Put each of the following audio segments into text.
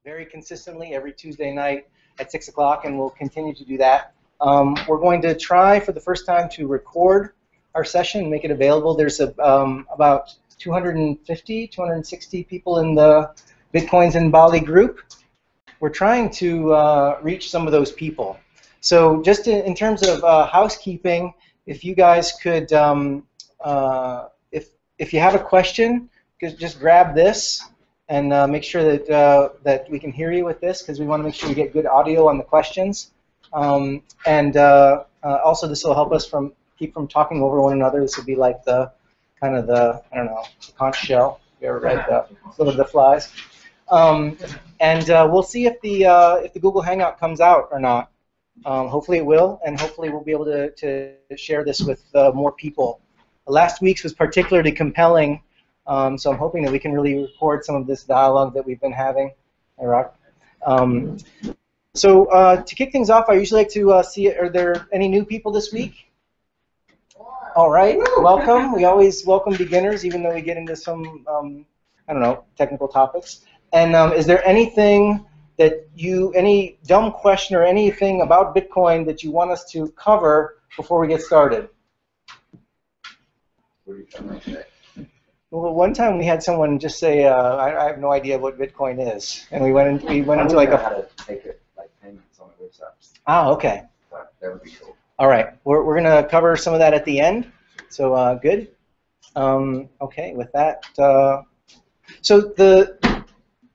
very consistently every Tuesday night at 6 o'clock, and we'll continue to do that. We're going to try for the first time to record our session and make it available. There's about 250, 260 people in the Bitcoins in Bali group. We're trying to reach some of those people. So just in terms of housekeeping, if you guys could, if you have a question, just grab this and make sure that that we can hear you with this, because we want to make sure we get good audio on the questions. Also, this will help us keep from talking over one another. This will be like the kind of the, I don't know, the conch shell. You ever read Lord of the Flies? We'll see if the Google Hangout comes out or not. Hopefully it will, and hopefully we'll be able to share this with more people. Last week's was particularly compelling, so I'm hoping that we can really record some of this dialogue that we've been having. Hey, Rock. To kick things off, I usually like to see, are there any new people this week? All right, welcome. We always welcome beginners, even though we get into some, I don't know, technical topics. And is there anything that any dumb question or anything about Bitcoin that you want us to cover before we get started? What are you trying to say? Well, one time we had someone just say, "I have no idea what Bitcoin is," and we went into like how to take it like payments on the website. Ah, okay. That would be cool. All right, we're gonna cover some of that at the end. So good. Okay, with that, so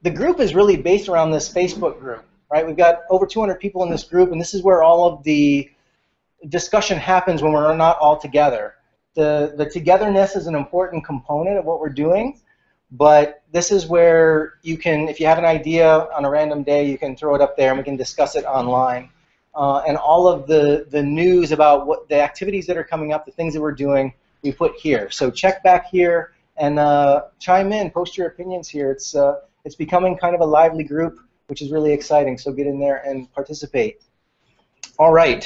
the group is really based around this Facebook group, right? We've got over 200 people in this group, and this is where all of the discussion happens when we're not all together. The togetherness is an important component of what we're doing, but this is where you can, if you have an idea on a random day, you can throw it up there and we can discuss it online. And all of the news about what the activities that are coming up, the things that we're doing, we put here. So check back here and chime in, post your opinions here. It's becoming kind of a lively group, which is really exciting, so get in there and participate. All right.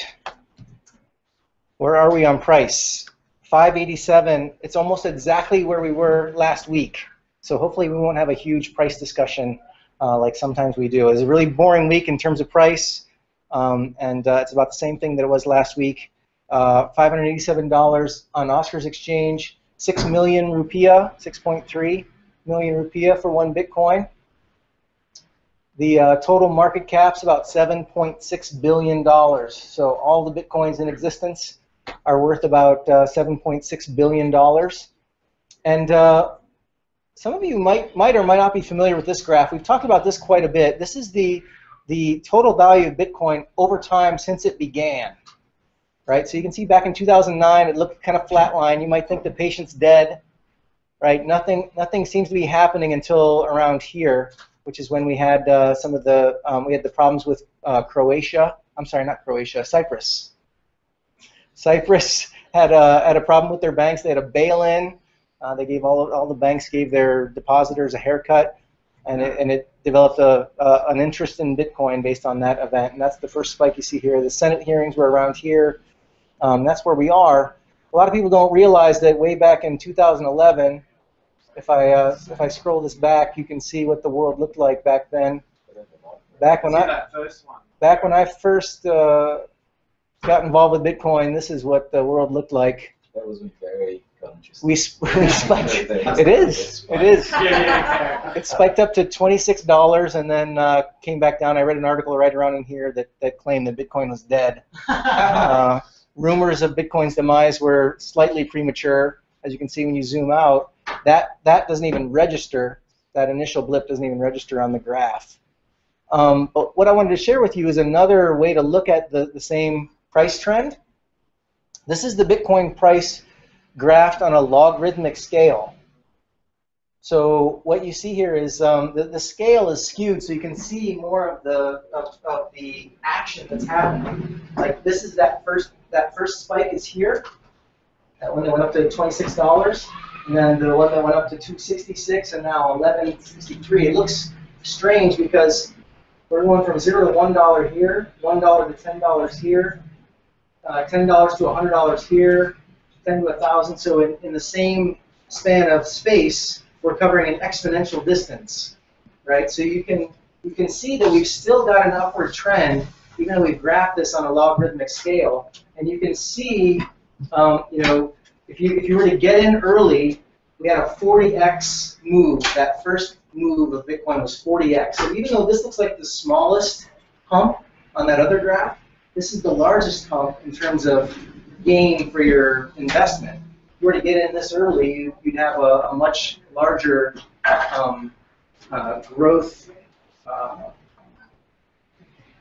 Where are we on price? 587. It's almost exactly where we were last week. So hopefully we won't have a huge price discussion like sometimes we do. It was a really boring week in terms of price, and it's about the same thing that it was last week. $587 on Oscar's exchange, 6 million rupiah, 6.3 million rupiah for one Bitcoin. The total market cap's about $7.6 billion. So all the Bitcoins in existence are worth about $7.6 billion. And some of you might or might not be familiar with this graph. We've talked about this quite a bit. This is the total value of Bitcoin over time since it began. Right? So you can see back in 2009, it looked kind of flatline. You might think the patient's dead. Right? Nothing seems to be happening until around here, which is when we had some of the we had the problems with Croatia. I'm sorry, not Croatia, Cyprus. Cyprus had a problem with their banks. They had a bail-in. They gave all the banks gave their depositors a haircut, and it developed an interest in Bitcoin based on that event. And that's the first spike you see here. The Senate hearings were around here. That's where we are. A lot of people don't realize that way back in 2011. If I scroll this back, you can see what the world looked like back then. Back when I first got involved with Bitcoin, this is what the world looked like. That was very interesting. We spiked. It is. It spiked up to $26 and then came back down. I read an article right around in here that claimed that Bitcoin was dead. Rumors of Bitcoin's demise were slightly premature. As you can see when you zoom out, that doesn't even register. That initial blip doesn't even register on the graph. But what I wanted to share with you is another way to look at the same price trend. This is the Bitcoin price graphed on a logarithmic scale. So what you see here is the scale is skewed, so you can see more of the action that's happening. Like this is that first spike is here. That one that went up to $26, and then the one that went up to $266, and now $11.63. It looks strange because we're going from $0 to $1 here, $1 to $10 here, $10 to $100 here, $10 to $1,000. So in the same span of space, we're covering an exponential distance, right? So you can you can see that we've still got an upward trend, even though we've graphed this on a logarithmic scale. And you can see, if you were to get in early, we had a 40x move. That first move of Bitcoin was 40x. So even though this looks like the smallest hump on that other graph, this is the largest hump in terms of gain for your investment. If you were to get in this early, you'd have a much larger growth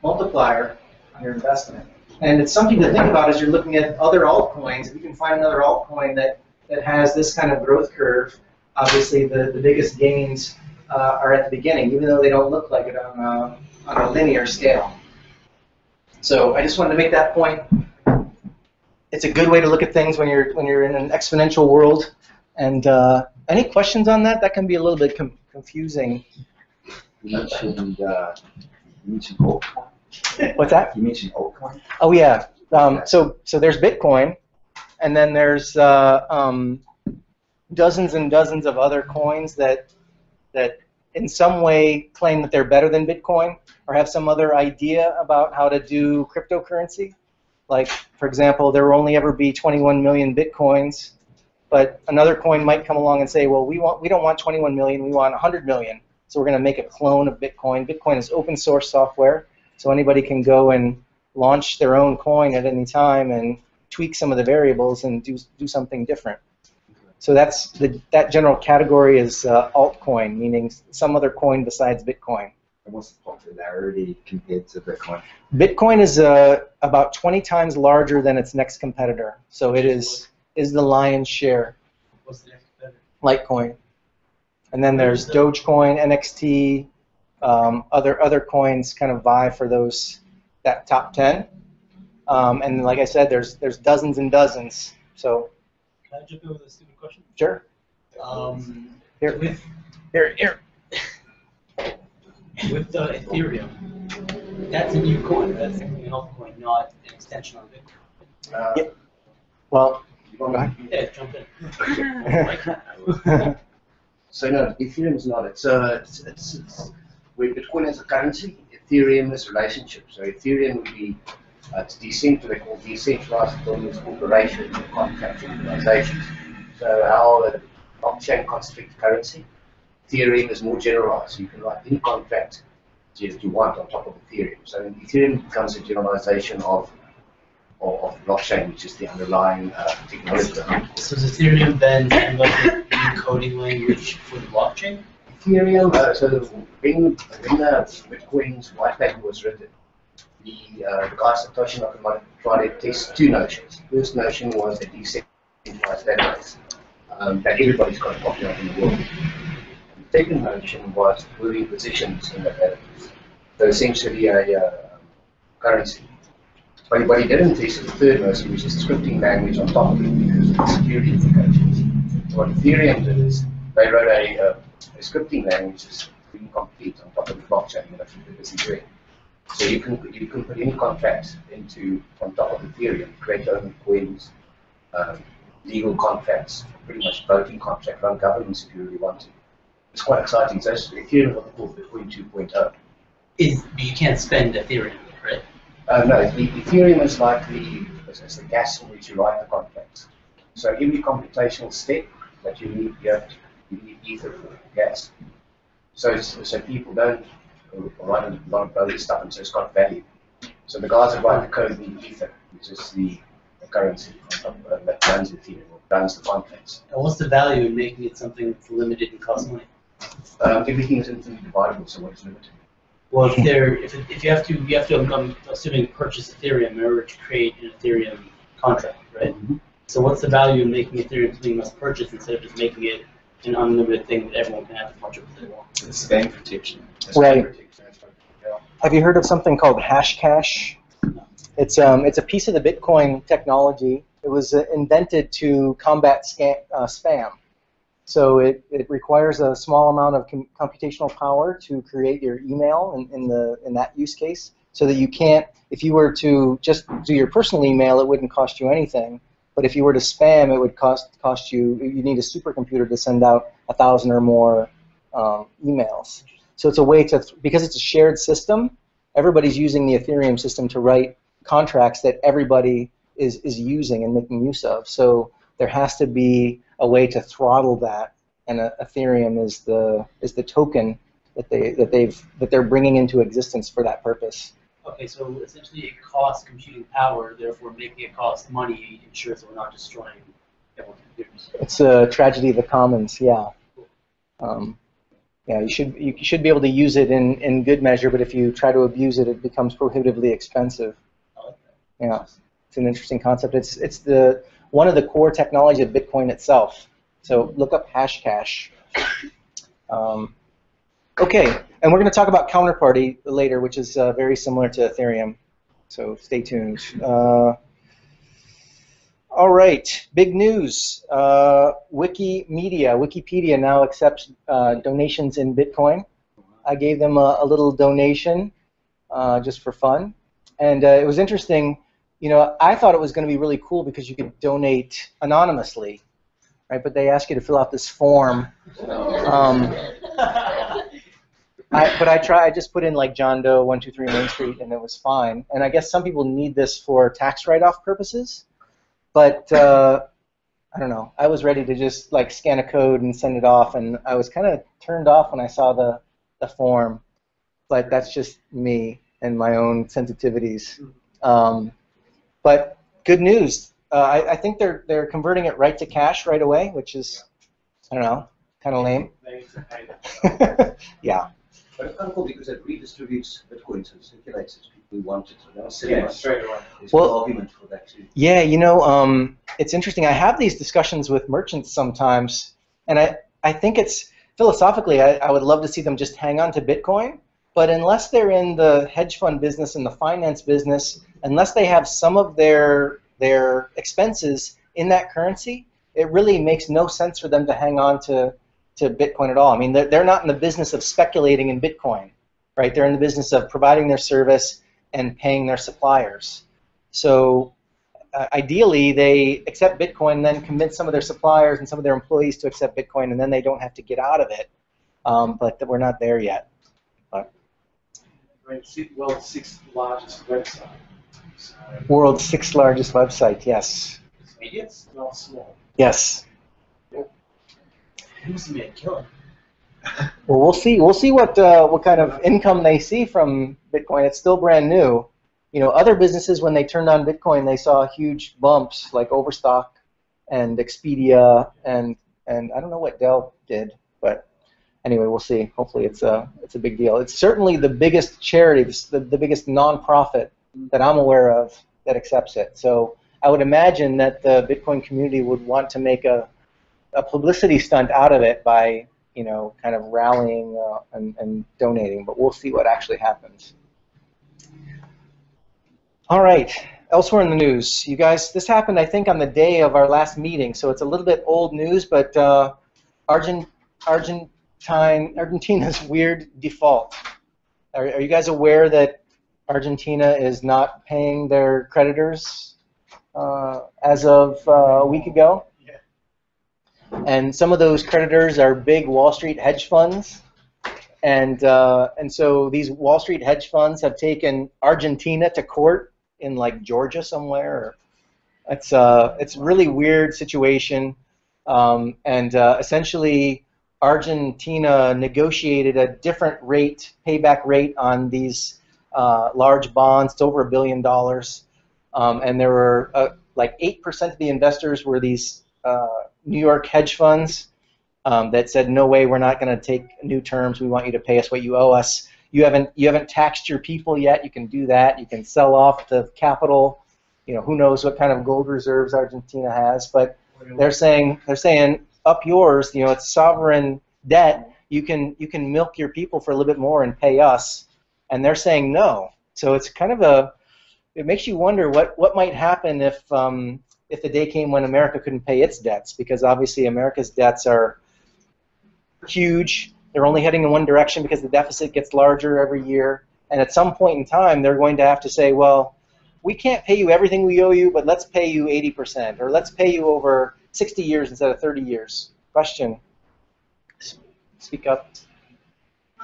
multiplier on your investment. And it's something to think about as you're looking at other altcoins. If you can find another altcoin that has this kind of growth curve, obviously the biggest gains are at the beginning, even though they don't look like it on a linear scale. So I just wanted to make that point. It's a good way to look at things when you're in an exponential world. And any questions on that? That can be a little bit confusing. You mentioned altcoin. What's that? You mentioned altcoin. Oh yeah. So there's Bitcoin, and then there's dozens and dozens of other coins that in some way claim that they're better than Bitcoin or have some other idea about how to do cryptocurrency. Like, for example, there will only ever be 21 million Bitcoins, but another coin might come along and say, well, we don't want 21 million, we want 100 million. So we're going to make a clone of Bitcoin. Bitcoin is open source software, so anybody can go and launch their own coin at any time and tweak some of the variables and do something different. So that general category is altcoin, meaning some other coin besides Bitcoin. And what's the popularity compared to Bitcoin? Bitcoin is about 20 times larger than its next competitor. So it is the lion's share. What's the next competitor? Litecoin. And then there's Dogecoin, NXT, other coins kind of vie for that top 10. And like I said, there's dozens and dozens. So. Can I jump in with a stupid question? Sure. Here. With Ethereum, that's a new coin. That's an altcoin, not an extension of it. Yeah. Well, go ahead. Yeah, jump in. So no, Ethereum is not. It's where Bitcoin is a currency, Ethereum is relationship. So Ethereum would be it's decentralized autonomous corporation, contract organizations. So how the blockchain constructs currency, Ethereum is more generalized. So you can write any contract that you want on top of Ethereum. So Ethereum becomes a generalization of blockchain, which is the underlying technology. So is Ethereum then kind of like a coding language for the blockchain? Ethereum, so when Bitcoin's white paper was written, the guy Satoshi Nakamoto tried to test two notions. The first notion was a decentralized database that everybody's got a copy of in the world. The second notion was moving positions in that database. So essentially a currency. But he didn't test the third notion, which is a scripting language on top of it because of the security implications. So what Ethereum did is they wrote a scripting language that's really complete on top of the blockchain, and that's what they're busy doing. So you can put any contract on top of Ethereum, create your own coins, legal contracts, pretty much voting contract, run governments if you really want to. It's quite exciting. So Ethereum is what they call Bitcoin 2.0. But you can't spend Ethereum, right? No, Ethereum is like it's the gas in which you write the contracts. So every computational step that you need ether for gas. So people don't write a lot of other stuff, and so it's got value. So the guys that write the code need ether, which is the currency that runs Ethereum, or runs the contracts. And what's the value in making it something that's limited and costs money? Everything is infinitely divisible, so what is limited? Well, if you have to, I'm assuming, purchase Ethereum in order to create an Ethereum contract, right? Mm-hmm. So what's the value in making Ethereum something you must purchase instead of just making it an unlimited thing that everyone can have as much of as they want? It's bank protection. Right. Have you heard of something called Hashcash? It's a piece of the Bitcoin technology. It was invented to combat spam. So it requires a small amount of computational power to create your email in that use case, so that you can't, if you were to just do your personal email, it wouldn't cost you anything. But if you were to spam, it would cost you. You need a supercomputer to send out 1,000 or more emails. So it's a way to, because it's a shared system, everybody's using the Ethereum system to write contracts that everybody is using and making use of. So there has to be a way to throttle that, and Ethereum is the token that they're bringing into existence for that purpose. Okay, so essentially it costs computing power, therefore making it cost money ensures that we're not destroying everyone's computers. It's a tragedy of the commons, yeah. Yeah, you should be able to use it in good measure, but if you try to abuse it, it becomes prohibitively expensive. I like that. Yeah, it's an interesting concept. It's the one of the core technology of Bitcoin itself. So look up Hashcash. Okay, and we're going to talk about Counterparty later, which is very similar to Ethereum. So stay tuned. All right, big news. Wikipedia now accepts donations in Bitcoin. I gave them a little donation just for fun. And it was interesting. You know, I thought it was going to be really cool because you could donate anonymously, right? But they ask you to fill out this form. I just put in like John Doe 123 Main Street, and it was fine. And I guess some people need this for tax write-off purposes. But I don't know. I was ready to just like scan a code and send it off, and I was kind of turned off when I saw the form. But that's just me and my own sensitivities. But good news. I think they're converting it right to cash right away, which is, I don't know, kind of lame. Yeah. But it's kind of cool because it redistributes Bitcoin, so it circulates to people who want it. So that's straight away. There's Well, an argument for that too. Yeah, you know, it's interesting. I have these discussions with merchants sometimes, and I think it's philosophically, I would love to see them just hang on to Bitcoin, but unless they're in the hedge fund business and the finance business, unless they have some of their expenses in that currency, it really makes no sense for them to hang on to Bitcoin at all. I mean, they're not in the business of speculating in Bitcoin, right? They're in the business of providing their service and paying their suppliers. So ideally, they accept Bitcoin and then convince some of their suppliers and some of their employees to accept Bitcoin, and then they don't have to get out of it. But we're not there yet. But World's sixth largest website. So world's sixth largest website, yes. it's not small. Yes. He must have made a killing. Well, we'll see. We'll see what kind of income they see from Bitcoin. It's still brand new. You know, other businesses, when they turned on Bitcoin, they saw huge bumps like Overstock and Expedia, and I don't know what Dell did, but anyway, we'll see. Hopefully, it's a big deal. It's certainly the biggest charity, the biggest nonprofit that I'm aware of that accepts it. So I would imagine that the Bitcoin community would want to make a publicity stunt out of it by, you know, kind of rallying and donating, but we'll see what actually happens. All right, elsewhere in the news, you guys, this happened, I think, on the day of our last meeting, so it's a little bit old news, but Argentina's weird default. Are you guys aware that Argentina is not paying their creditors as of a week ago? And some of those creditors are big Wall Street hedge funds, and so these Wall Street hedge funds have taken Argentina to court in like Georgia somewhere. It's a really weird situation, and essentially Argentina negotiated a different payback rate on these large bonds. It's over $1 billion, and there were like 8% of the investors were these New York hedge funds that said, no way, we're not going to take new terms. We want you to pay us what you owe us. You haven't taxed your people yet. You can do that. You can sell off the capital. You know, who knows what kind of gold reserves Argentina has, but they're saying up yours. You know, it's sovereign debt. You can milk your people for a little bit more and pay us, and they're saying no. So it's kind of it makes you wonder what might happen if the day came when America couldn't pay its debts, because obviously America's debts are huge. They're only heading in one direction because the deficit gets larger every year. And at some point in time, they're going to have to say, well, we can't pay you everything we owe you, but let's pay you 80%, or let's pay you over 60 years instead of 30 years. Question. Speak up.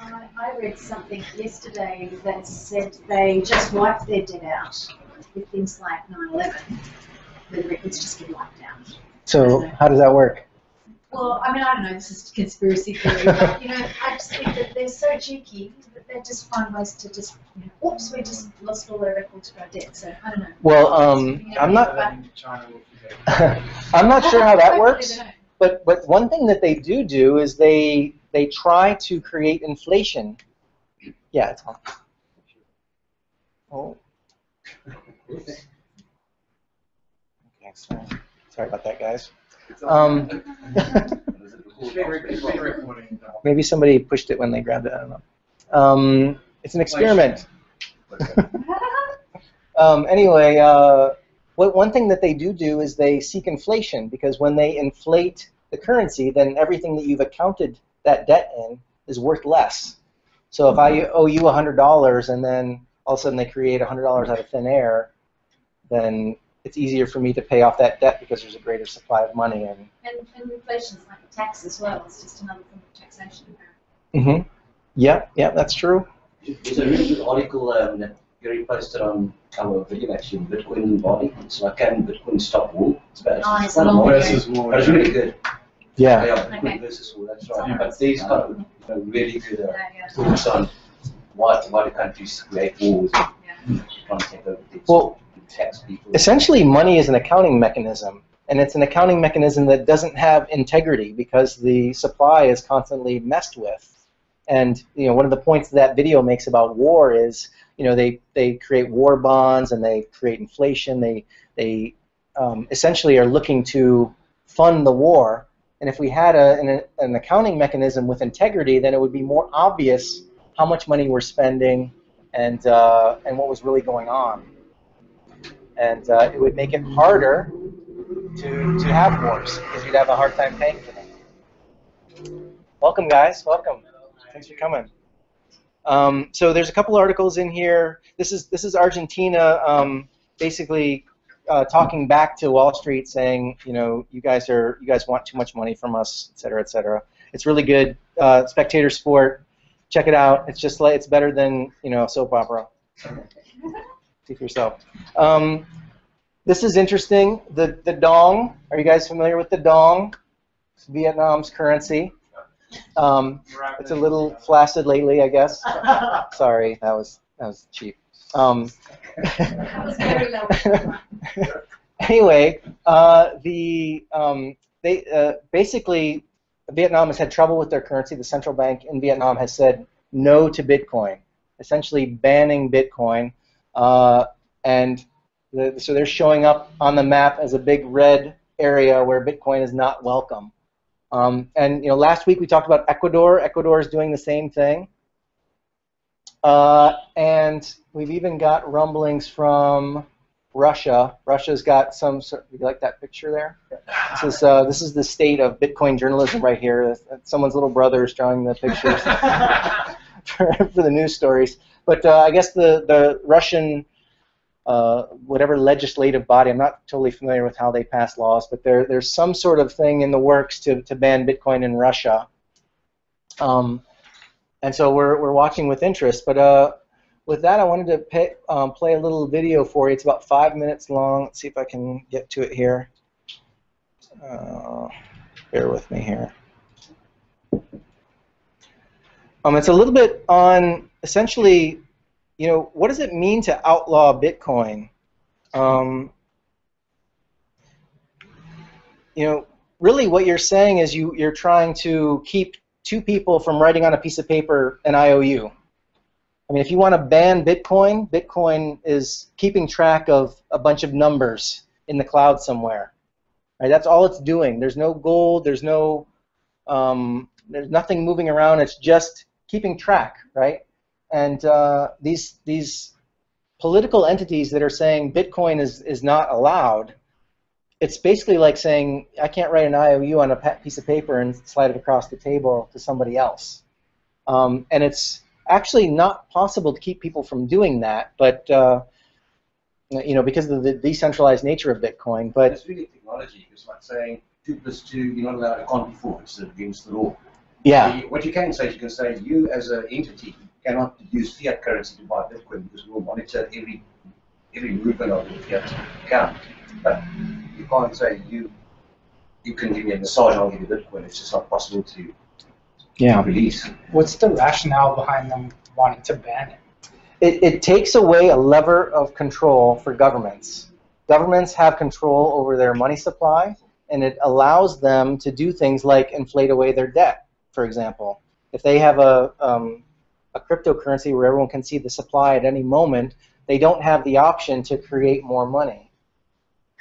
I read something yesterday that said they just wiped their debt out with things like 9/11. The records just get wiped out. So how does that work? Well, I mean, I don't know, this is conspiracy theory, but, I just think that they're so cheeky that they just find ways to just, oops, we just lost all our records for our debt, so I don't know. Well, I'm not I'm not sure how that works, but one thing that they do is they try to create inflation. Yeah, it's on. Oh. Okay, sorry about that, guys. Maybe somebody pushed it when they grabbed it. I don't know. It's an experiment. Anyway, one thing that they do is they seek inflation, because when they inflate the currency, then everything that you've accounted that debt in is worth less. So if I owe you $100 and then all of a sudden they create $100 out of thin air, then it's easier for me to pay off that debt because there's a greater supply of money. And inflation is like a tax as well. It's just another form of taxation. Mm-hmm. Yeah, that's true. There's a really good article that Gary posted on our video, actually, Bitcoin body. So like, can Bitcoin stop war? It's about it's a long versus war. But it's really good. Yeah. Bitcoin versus war, that's right. But these kind of really good thoughts on why the countries create wars and trying to take over things. Well, tax people. Essentially, money is an accounting mechanism, and it's an accounting mechanism that doesn't have integrity because the supply is constantly messed with. And one of the points that video makes about war is, they create war bonds and they create inflation. They essentially are looking to fund the war. And if we had an accounting mechanism with integrity, then it would be more obvious how much money we're spending and what was really going on. And it would make it harder to have wars because you'd have a hard time paying for them. Welcome, guys. Welcome. Thanks for coming. So there's a couple articles in here. This is Argentina basically talking back to Wall Street, saying, you guys want too much money from us, et cetera, et cetera. It's really good. Spectator sport. Check it out. It's just it's better than soap opera. See for yourself. This is interesting. The dong. Are you guys familiar with the dong? It's Vietnam's currency. It's a little flaccid lately, I guess. Sorry, that was cheap. That was very low. Anyway, basically Vietnam has had trouble with their currency. The central bank in Vietnam has said no to Bitcoin, essentially banning Bitcoin, so they're showing up on the map as a big red area where Bitcoin is not welcome. And last week we talked about Ecuador. Ecuador is doing the same thing. And we've even got rumblings from Russia. Russia's got some. You like that picture there? This is the state of Bitcoin journalism right here. Someone's little brother is drawing the pictures for the news stories. But I guess the Russian whatever legislative body, I'm not totally familiar with how they pass laws, but there's some sort of thing in the works to ban Bitcoin in Russia. And so we're watching with interest. But with that, I wanted to play a little video for you. It's about 5 minutes long. Let's see if I can get to it here. Bear with me here. It's a little bit on essentially, what does it mean to outlaw Bitcoin? Really what you're saying is you're trying to keep two people from writing on a piece of paper an IOU. I mean, if you want to ban Bitcoin, Bitcoin is keeping track of a bunch of numbers in the cloud somewhere. Right? That's all it's doing. There's no gold. There's nothing moving around. It's just keeping track, right? And these political entities that are saying Bitcoin is not allowed, it's basically like saying I can't write an IOU on a piece of paper and slide it across the table to somebody else. And it's actually not possible to keep people from doing that, but because of the decentralized nature of Bitcoin. But it's really technology. It's like saying 2 + 2, you're not allowed, it can't be 4. It's against the law. Yeah. What you can say is you can say you as an entity cannot use fiat currency to buy Bitcoin because we'll monitor every movement of your fiat account. But you can't say you can give me a massage, I'll give you Bitcoin. It's just not possible to release. What's the rationale behind them wanting to ban it? It takes away a lever of control for governments. Governments have control over their money supply, and it allows them to do things like inflate away their debt, for example. If they have a cryptocurrency where everyone can see the supply at any moment, they don't have the option to create more money.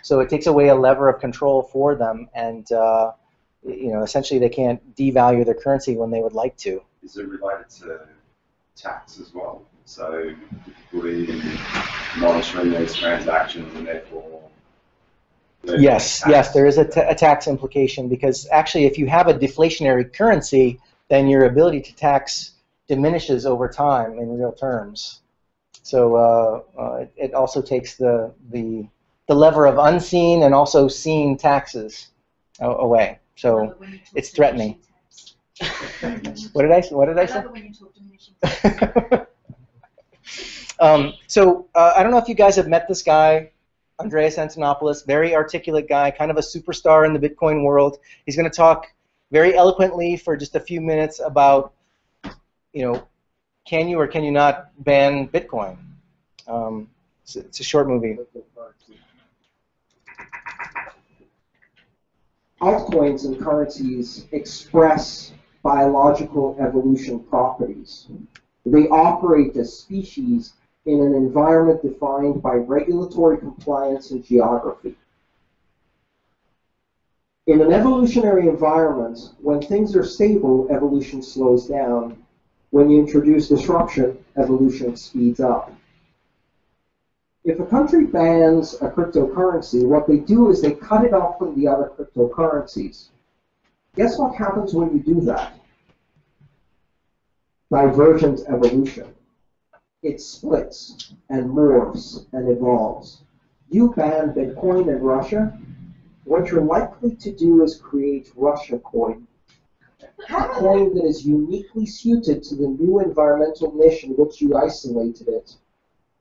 So it takes away a lever of control for them, and essentially they can't devalue their currency when they would like to. Is it related to tax as well? So difficulty in monitoring these transactions and therefore... Yes, there is a tax implication, because actually if you have a deflationary currency, then your ability to tax diminishes over time in real terms. So it also takes the lever of unseen and also seen taxes away. So it's threatening. What did I say? I love it when you talk diminishing. I don't know if you guys have met this guy, Andreas Antonopoulos, very articulate guy, kind of a superstar in the Bitcoin world. He's going to talk very eloquently for just a few minutes about, can you or can you not ban Bitcoin? It's a short movie. Altcoins and currencies express biological evolution properties. They operate as species in an environment defined by regulatory compliance and geography. In an evolutionary environment, when things are stable, evolution slows down. When you introduce disruption, evolution speeds up. If a country bans a cryptocurrency, what they do is they cut it off from the other cryptocurrencies. Guess what happens when you do that? Divergent evolution. It splits and morphs and evolves. You ban Bitcoin in Russia, what you're likely to do is create Russia coin. A coin that is uniquely suited to the new environmental niche in which you isolated it.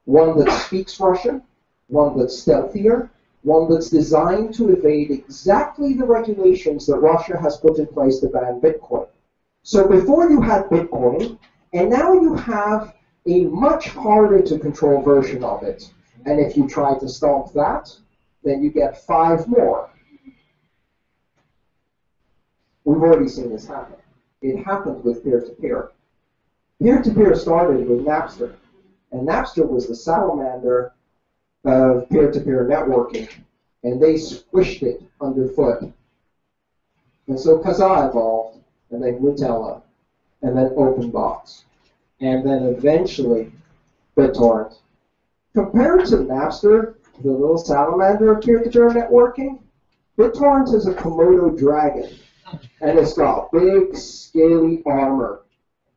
One that speaks Russian, one that's stealthier, one that's designed to evade exactly the regulations that Russia has put in place to ban Bitcoin. So before you had Bitcoin, and now you have a much harder to control version of it. And if you try to stomp that, then you get 5 more. We've already seen this happen. It happened with peer-to-peer. Peer-to-peer started with Napster. And Napster was the salamander of peer-to-peer networking. And they squished it underfoot. And so Kazaa evolved, and then Nutella, and then OpenBox. And then eventually BitTorrent. Compared to Napster, the little salamander of peer-to-peer networking, BitTorrent is a Komodo dragon. And it's got big, scaly armor.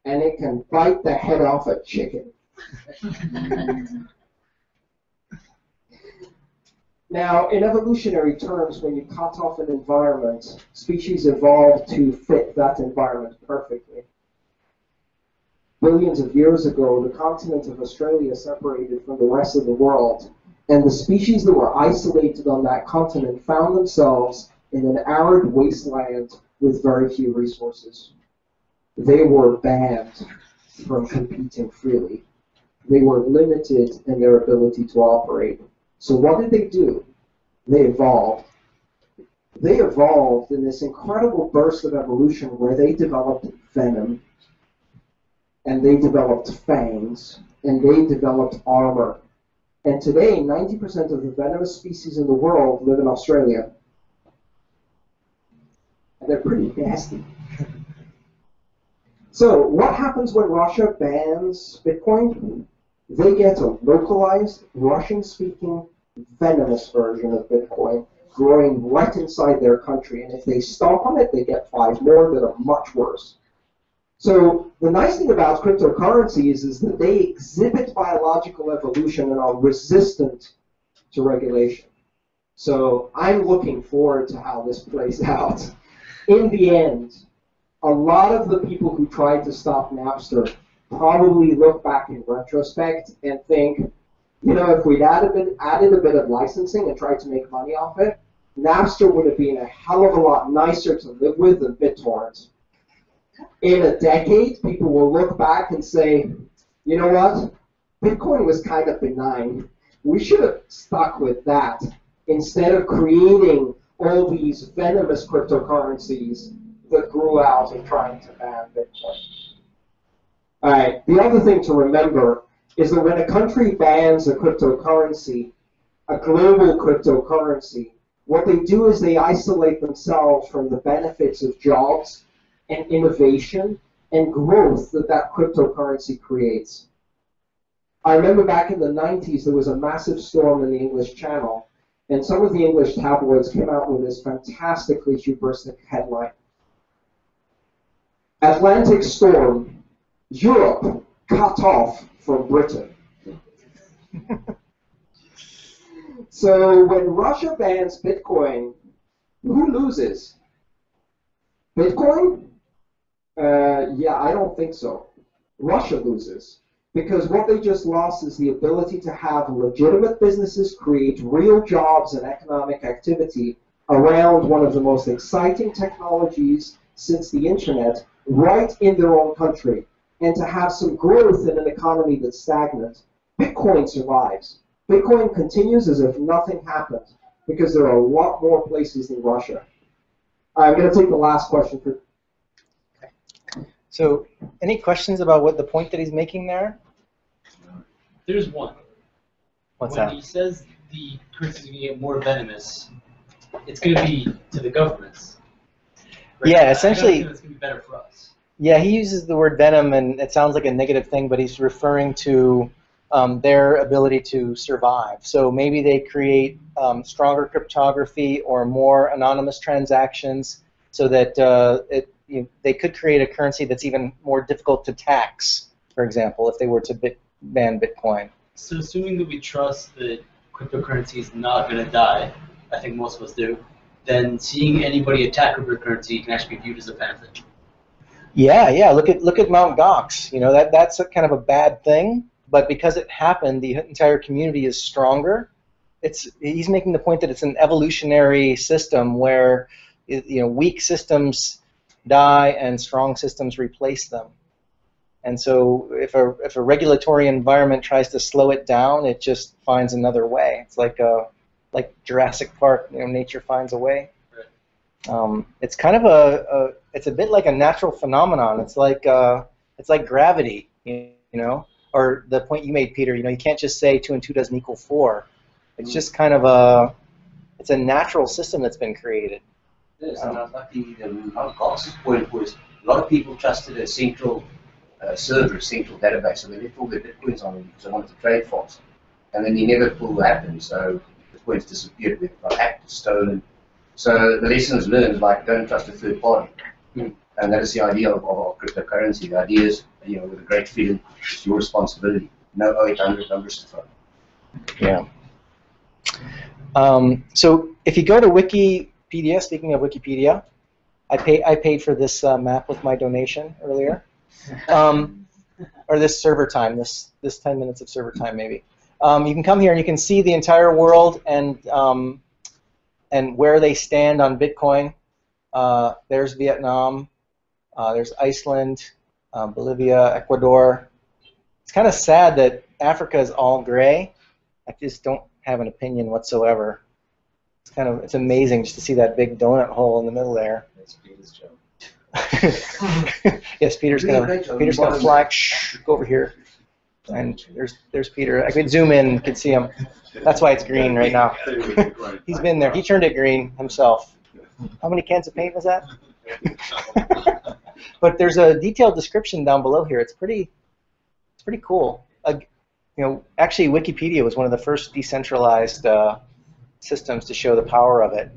And it can bite the head off a chicken. Now, in evolutionary terms, when you cut off an environment, species evolve to fit that environment perfectly. Billions of years ago, the continent of Australia separated from the rest of the world, and the species that were isolated on that continent found themselves in an arid wasteland with very few resources. They were banned from competing freely. They were limited in their ability to operate. So what did they do? They evolved. They evolved in this incredible burst of evolution where they developed venom, and they developed fangs, and they developed armor. And today, 90% of the venomous species in the world live in Australia. And they're pretty nasty. So what happens when Russia bans Bitcoin? They get a localized, Russian-speaking, venomous version of Bitcoin growing right inside their country. And if they stomp on it, they get 5 more that are much worse. So the nice thing about cryptocurrencies is that they exhibit biological evolution and are resistant to regulation. So I'm looking forward to how this plays out. In the end, a lot of the people who tried to stop Napster probably look back in retrospect and think, you know, if we'd added a bit of licensing and tried to make money off it, Napster would have been a hell of a lot nicer to live with than BitTorrent. In a decade, people will look back and say, you know what? Bitcoin was kind of benign. We should have stuck with that instead of creating all these venomous cryptocurrencies that grew out and trying to ban Bitcoin. All right, the other thing to remember is that when a country bans a cryptocurrency, a global cryptocurrency, what they do is they isolate themselves from the benefits of jobs and innovation and growth that that cryptocurrency creates. I remember back in the 90s, there was a massive storm in the English Channel, and some of the English tabloids came out with this fantastically hubristic headline. Atlantic storm, Europe cut off from Britain. So when Russia bans Bitcoin, who loses? Bitcoin? Yeah, I don't think so. Russia loses. Because what they just lost is the ability to have legitimate businesses create real jobs and economic activity around one of the most exciting technologies since the internet right in their own country, and to have some growth in an economy that's stagnant. Bitcoin survives. Bitcoin continues as if nothing happened because there are a lot more places than Russia. I'm going to take the last question for. So, any questions about what the point that he's making there? There's one. What's when that? he says the currency is going to get more venomous, it's going to be to the governments. Right? Yeah, essentially. I don't think it's going to be better for us. Yeah, he uses the word venom, and it sounds like a negative thing, but he's referring to their ability to survive. So maybe they create stronger cryptography or more anonymous transactions, so that they could create a currency that's even more difficult to tax, for example, if they were to ban Bitcoin. So assuming that we trust that cryptocurrency is not going to die, I think most of us do, then seeing anybody attack cryptocurrency can actually be viewed as a benefit. Yeah. Look at Mt. Gox. You know, that's a kind of a bad thing, but because it happened, the entire community is stronger. He's making the point that it's an evolutionary system where weak systems die and strong systems replace them. And so if a regulatory environment tries to slow it down, it just finds another way. It's like Jurassic Park, nature finds a way. It's kind of it's a bit like a natural phenomenon. It's like gravity, or the point you made, Peter. You can't just say 2 and 2 doesn't equal 4. It's just kind of it's a natural system that's been created. Yes, and I like the Mt. Gox's point was a lot of people trusted a central server, a central database, so they left all their bitcoins on it because they wanted to trade fast. And then you never pull that happen, so the coins disappeared, they got hacked, stolen. So the lessons learned, like, don't trust a third party. And that is the idea of cryptocurrency. The idea is, with a great feeling, it's your responsibility. No 0800 numbers to phone. Yeah. So if you go to Wikipedia, speaking of Wikipedia, I paid for this map with my donation earlier, or this server time, this 10 minutes of server time maybe. You can come here and you can see the entire world and where they stand on Bitcoin. There's Vietnam, there's Iceland, Bolivia, Ecuador. It's kind of sad that Africa is all gray. I just don't have an opinion whatsoever. It's amazing just to see that big donut hole in the middle there. That's Peter's job. Yes, Peter's gonna fly. Shh, go over here. And there's Peter. I could zoom in, could see him. That's why it's green right now. He's been there. He turned it green himself. How many cans of paint was that? But there's a detailed description down below here. It's pretty cool. Actually, Wikipedia was one of the first decentralized systems to show the power of it.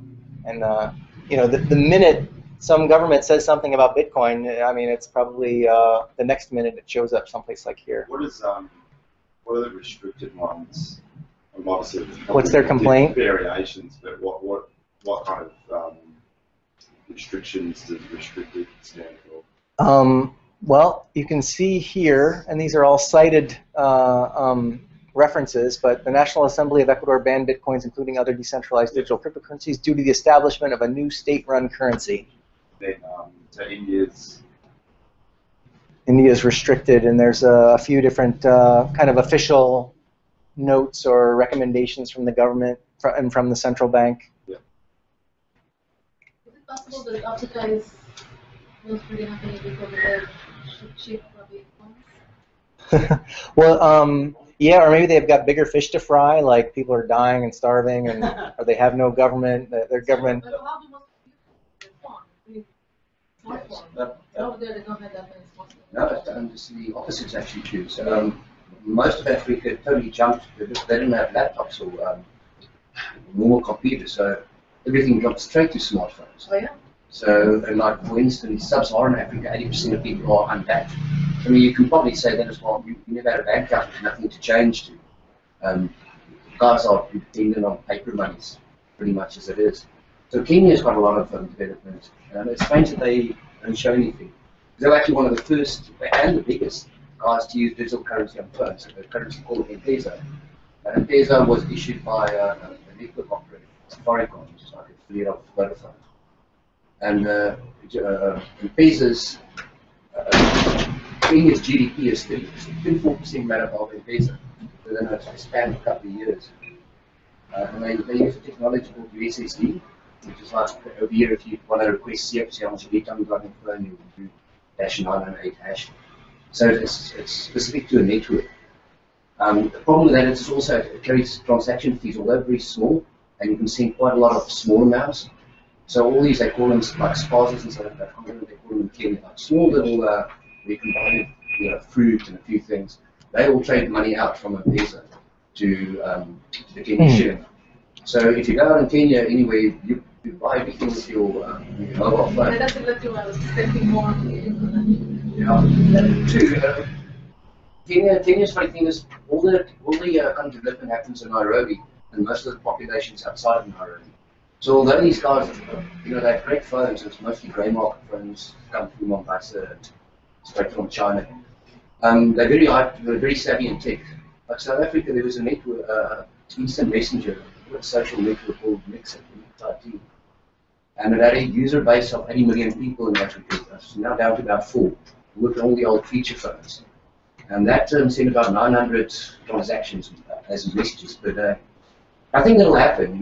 And the minute some government says something about Bitcoin, I mean, it's probably the next minute it shows up someplace like here. What are the restricted ones? Obviously, what's their complaint? Variations, but what kind of restrictions does restricted stand for? Well, you can see here, and these are all cited references, but the National Assembly of Ecuador banned bitcoins, including other decentralized digital cryptocurrencies, due to the establishment of a new state-run currency. Then, so India's restricted, and there's a few different kind of official notes or recommendations from the government and from the central bank. Yeah. Is it possible that Africa is not really happening because of the cheap public funds? Well, yeah, or maybe they've got bigger fish to fry, like people are dying and starving, and or they have no government. Their government. But how do most people phone? I mean, smartphone. Over there, they don't have that many smartphones. No, it's the opposite is actually true. So most of Africa totally jumped. They didn't have laptops or normal computers, so everything jumped straight to smartphones. Oh yeah. So, and like for instance, sub-Saharan Africa, 80% of people are unbanked. I mean, you can probably say that as well. You never had a bank account, there's nothing to change to. Guys are dependent on paper monies, pretty much as it is. So Kenya's got a lot of development. It's strange that they don't show anything. They're actually one of the first and the biggest guys to use digital currency on phones. So the currency called M-Pesa. And M-Pesa was issued by a network operator, Safaricom, which is like a affiliate of Vodafone. And M-Pesa's Kenya's GDP is 34% made up of M-Pesa. Within a span of a couple of years. And they use a technology called USSD, which is like over here if you want to request CFC, how much data you've got on your phone, you do #908#. So it's specific to a network. The problem with that is it carries transaction fees, although very small, and you can send quite a lot of small amounts. So all these, they call them like spazes and stuff like that, they call them in Kenya, like small little, where you can buy fruit and a few things. They all trade money out from M-Pesa to the Kenyan shilling. So if you go out in Kenya anywhere, you buy everything with your mobile phone. Yeah, that's exactly what I was expecting more. Yeah, true. Kenya's funny thing is all the kind of development happens in Nairobi, and most of the population is outside of Nairobi. So although these guys, they have great phones, it's mostly grey market phones, come from Mombasa, straight from China. They're very savvy in tech. Like South Africa, there was a network, instant messenger, a social network called Mix IT. And it had a user base of 80 million people in Africa. It's now down to about 4. Look at all the old feature phones. And that sent about 900 transactions as messages per day. I think that'll happen,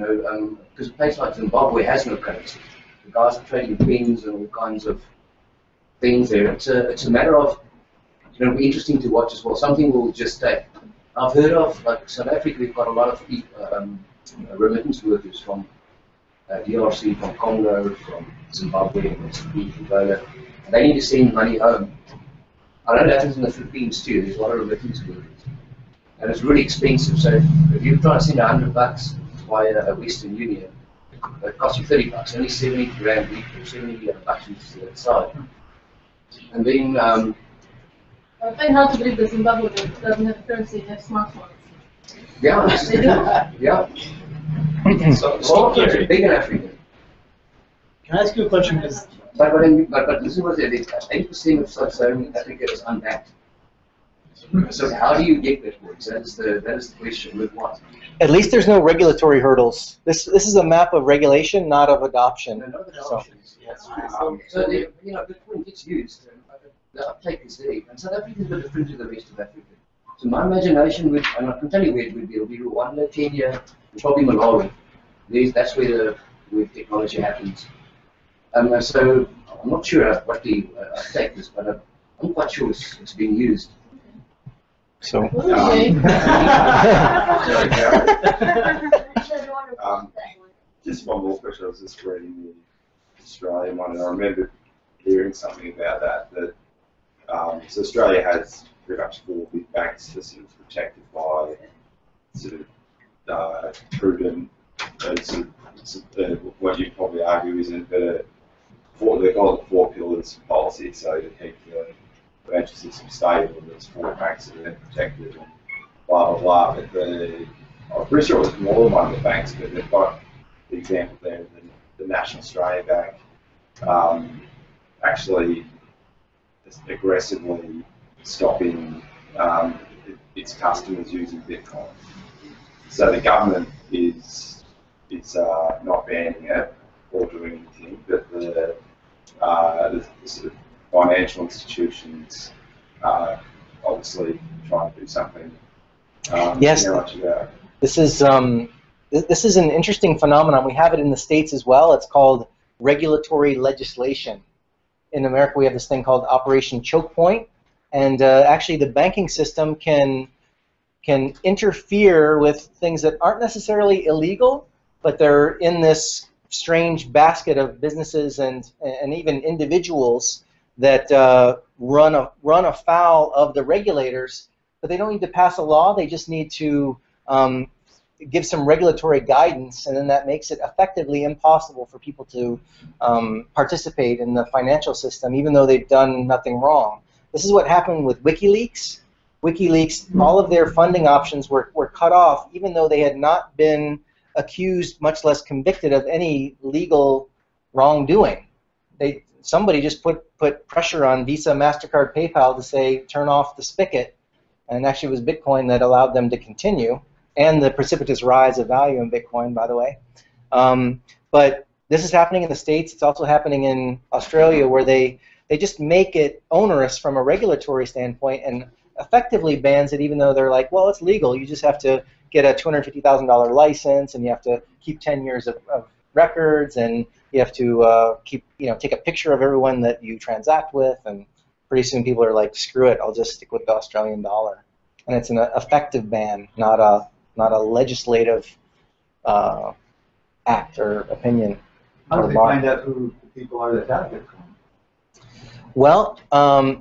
because a place like Zimbabwe has no currency. The guys are trading pins and all kinds of things there. It's a matter of, it'll be interesting to watch as well. Something will just take. I've heard of, like South Africa, we've got a lot of remittance workers from DRC, from Congo, from Zimbabwe, Mozambique, Angola. They need to send money home. I know that happens in the Philippines too. There's a lot of remittance workers. And it's really expensive. So if you try to send $100 via a Western Union, it costs you $30. Only 70 rand a week, or 70 bucks to that side. And then I find hard to believe that Zimbabwe doesn't have currency, have smartphones. Yeah, They do. yeah. So big in Africa. Can I ask you a question? Because But listen what it is. 80% of sub-Saharan Africa is unbanked. So how do you get that works? That is the question. With what? At least there's no regulatory hurdles. This is a map of regulation, not of adoption. No, not adoption. So Bitcoin gets used. The uptake is there. And South Africa is a bit different to the rest of Africa. So my imagination would, and I can tell you where it would be. It'll be Rwanda, Kenya, and probably Malawi. That's where the technology happens. So I'm not sure what the uptake is, but I'm quite sure it's being used. So. Okay. Just one more question. I was just reading the Australian one, and I remember hearing something about that. So Australia has pretty much 4 big banks that sort of protected by sort of proven, what you'd probably argue isn't, but they call it 4 pillars policy, so to keep the financial system stable, and there's 4 banks that are then protected, and blah blah blah. But I'm pretty sure it was more than one of the banks, but they've got the example there, the National Australia Bank, actually aggressively stopping its customers using Bitcoin. So the government is not banning it or doing anything, but the sort of financial institutions are obviously trying to do something. Yes. This is this is an interesting phenomenon. We have it in the States as well. It's called regulatory legislation. In America, we have this thing called Operation Choke Point, and actually, the banking system can interfere with things that aren't necessarily illegal, but they're in this strange basket of businesses and even individuals that run afoul of the regulators. But they don't need to pass a law. They just need to give some regulatory guidance, and then that makes it effectively impossible for people to participate in the financial system, even though they've done nothing wrong. This is what happened with WikiLeaks. WikiLeaks, all of their funding options were cut off, even though they had not been accused, much less convicted, of any legal wrongdoing. Somebody just put pressure on Visa, MasterCard, PayPal to say, turn off the spigot, and actually it was Bitcoin that allowed them to continue, and the precipitous rise of value in Bitcoin, by the way. But this is happening in the States. It's also happening in Australia, where they just make it onerous from a regulatory standpoint and effectively bans it, even though they're like, well, it's legal. You just have to get a $250,000 license, and you have to keep 10 years of records, and you have to take a picture of everyone that you transact with, and pretty soon people are like, screw it, I'll just stick with the Australian dollar. And it's an effective ban, not a legislative act or opinion. How do they find out who the people are that have Bitcoin? Well,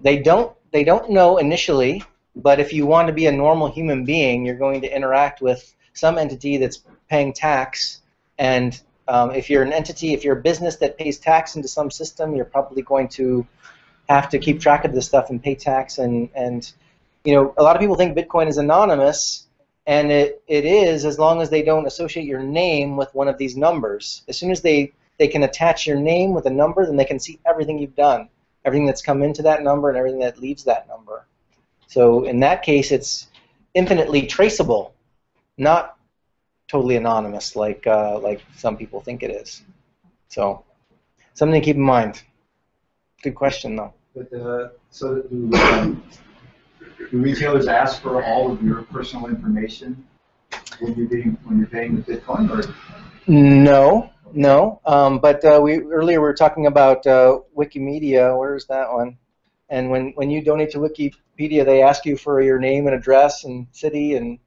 they don't know initially, but if you want to be a normal human being, you're going to interact with some entity that's paying tax, and if you're an entity, if you're a business that pays tax into some system, you're probably going to have to keep track of this stuff and pay tax. And a lot of people think Bitcoin is anonymous, and it is, as long as they don't associate your name with one of these numbers. As soon as they can attach your name with a number, then they can see everything you've done, everything that's come into that number and everything that leaves that number. So in that case, it's infinitely traceable, not totally anonymous like some people think it is. So something to keep in mind. Good question, though. But so do retailers ask for all of your personal information when you're paying with Bitcoin, or? No. But earlier we were talking about Wikimedia. Where's that one? And when you donate to Wikipedia, they ask you for your name and address and city, and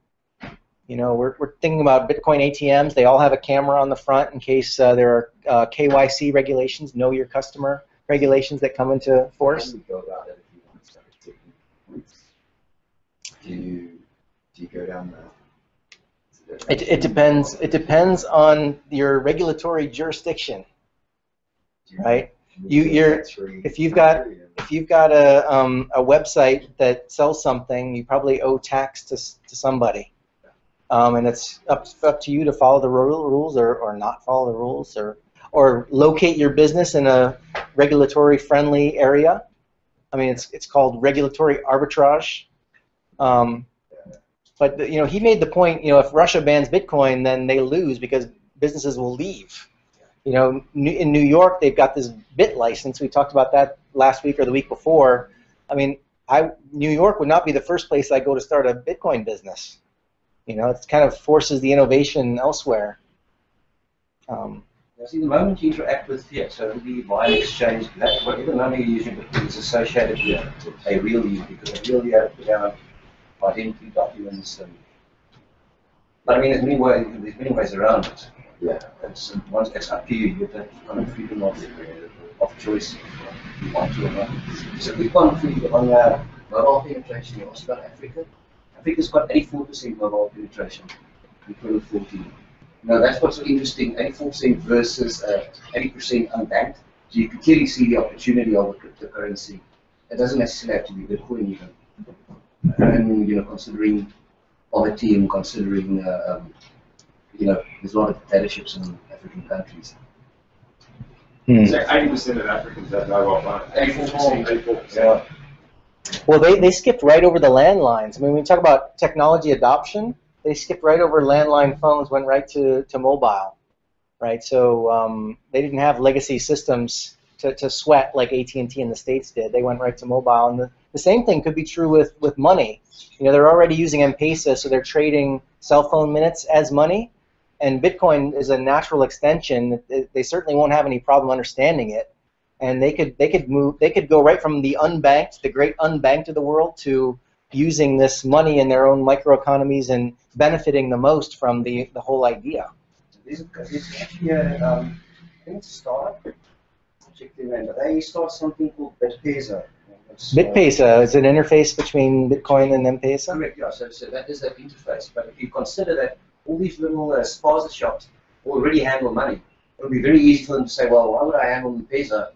we're thinking about Bitcoin ATMs. They all have a camera on the front in case there are KYC regulations, know your customer regulations, that come into force. How do you go about it if you want to start taking points? Do you go down the? It depends. It depends on your regulatory jurisdiction, right? If you've got a website that sells something, you probably owe tax to somebody, and it's up to you to follow the rules or not follow the rules, or locate your business in a regulatory friendly area. I mean, it's called regulatory arbitrage. But he made the point. If Russia bans Bitcoin, then they lose because businesses will leave. In New York, they've got this Bit license. We talked about that last week or the week before. I mean, New York would not be the first place I go to start a Bitcoin business. It kind of forces the innovation elsewhere. See, the moment you interact with fiat, so it'll be buy and exchange, that whatever number you're using is associated with a real user, because a real user put down identity documents. But I mean, there's many ways around it. Yeah. It's up to you. You get that kind of freedom of choice if you want to or not. So we've gone through on mobile penetration. You asked about Africa. Africa's got 84% mobile penetration in 2014. Now that's what's interesting, 84% versus 80% unbanked. So you can clearly see the opportunity of a cryptocurrency. It doesn't necessarily have to be Bitcoin even. And considering poverty and considering there's a lot of dictatorships in African countries. So 80% of Africans have mobile phones. 84%. Yeah. Well, they skipped right over the landlines. I mean, when we talk about technology adoption, they skipped right over landline phones, went right to mobile, right? So they didn't have legacy systems to sweat like AT&T in the States did. They went right to mobile. And the same thing could be true with money. You know, they're already using M-Pesa, so they're trading cell phone minutes as money. And Bitcoin is a natural extension. They certainly won't have any problem understanding it. And they could go right from the unbanked, the great unbanked of the world, to using this money in their own microeconomies and benefiting the most from the whole idea. There's actually I think it's a startup. Check their name, but they start something called Bitpesa. Bitpesa is an interface between Bitcoin and M-Pesa? Correct, yeah. So that is that interface. But if you consider that all these little spaza shops already handle money, it would be very easy for them to say, well, why would I handle M-Pesa,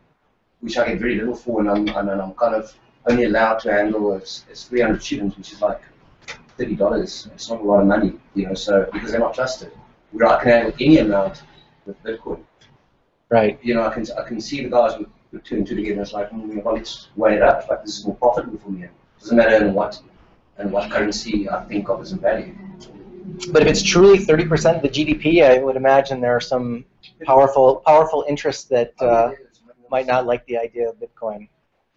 which I get very little for, and I'm kind of only allowed to handle as 300 shillings, which is like $30. It's not a lot of money, you know. So because they're not trusted, where I can handle any amount with Bitcoin. Right. You know, I can see the guys with two and two together. And it's like, well, let's weigh it up. Like, this is more profitable for me. It doesn't matter in what currency I think of as a value. But if it's truly 30% of the GDP, I would imagine there are some powerful interests that might not like the idea of Bitcoin.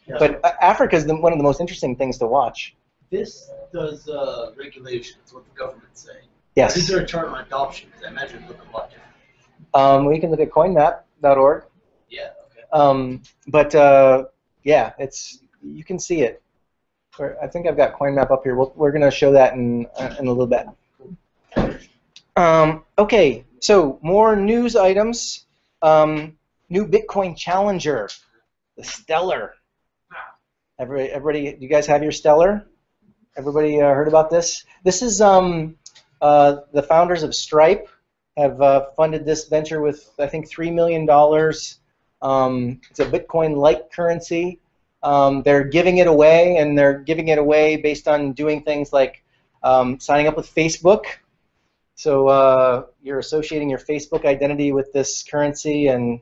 Yeah. But Africa is one of the most interesting things to watch. This does regulations, what the government's saying. Yes. Is there a chart on adoption? Because I imagine it would look a lot different. We can look at coinmap.org. Yeah. Okay. But yeah, you can see it. I think I've got CoinMap up here. We're going to show that in a little bit. Okay, so more news items. New Bitcoin challenger, the Stellar. Everybody, do you guys have your Stellar? Everybody heard about this? This is the founders of Stripe have funded this venture with, I think, $3 million. It's a Bitcoin-like currency. They're giving it away, and they're giving it away based on doing things like signing up with Facebook. So you're associating your Facebook identity with this currency, and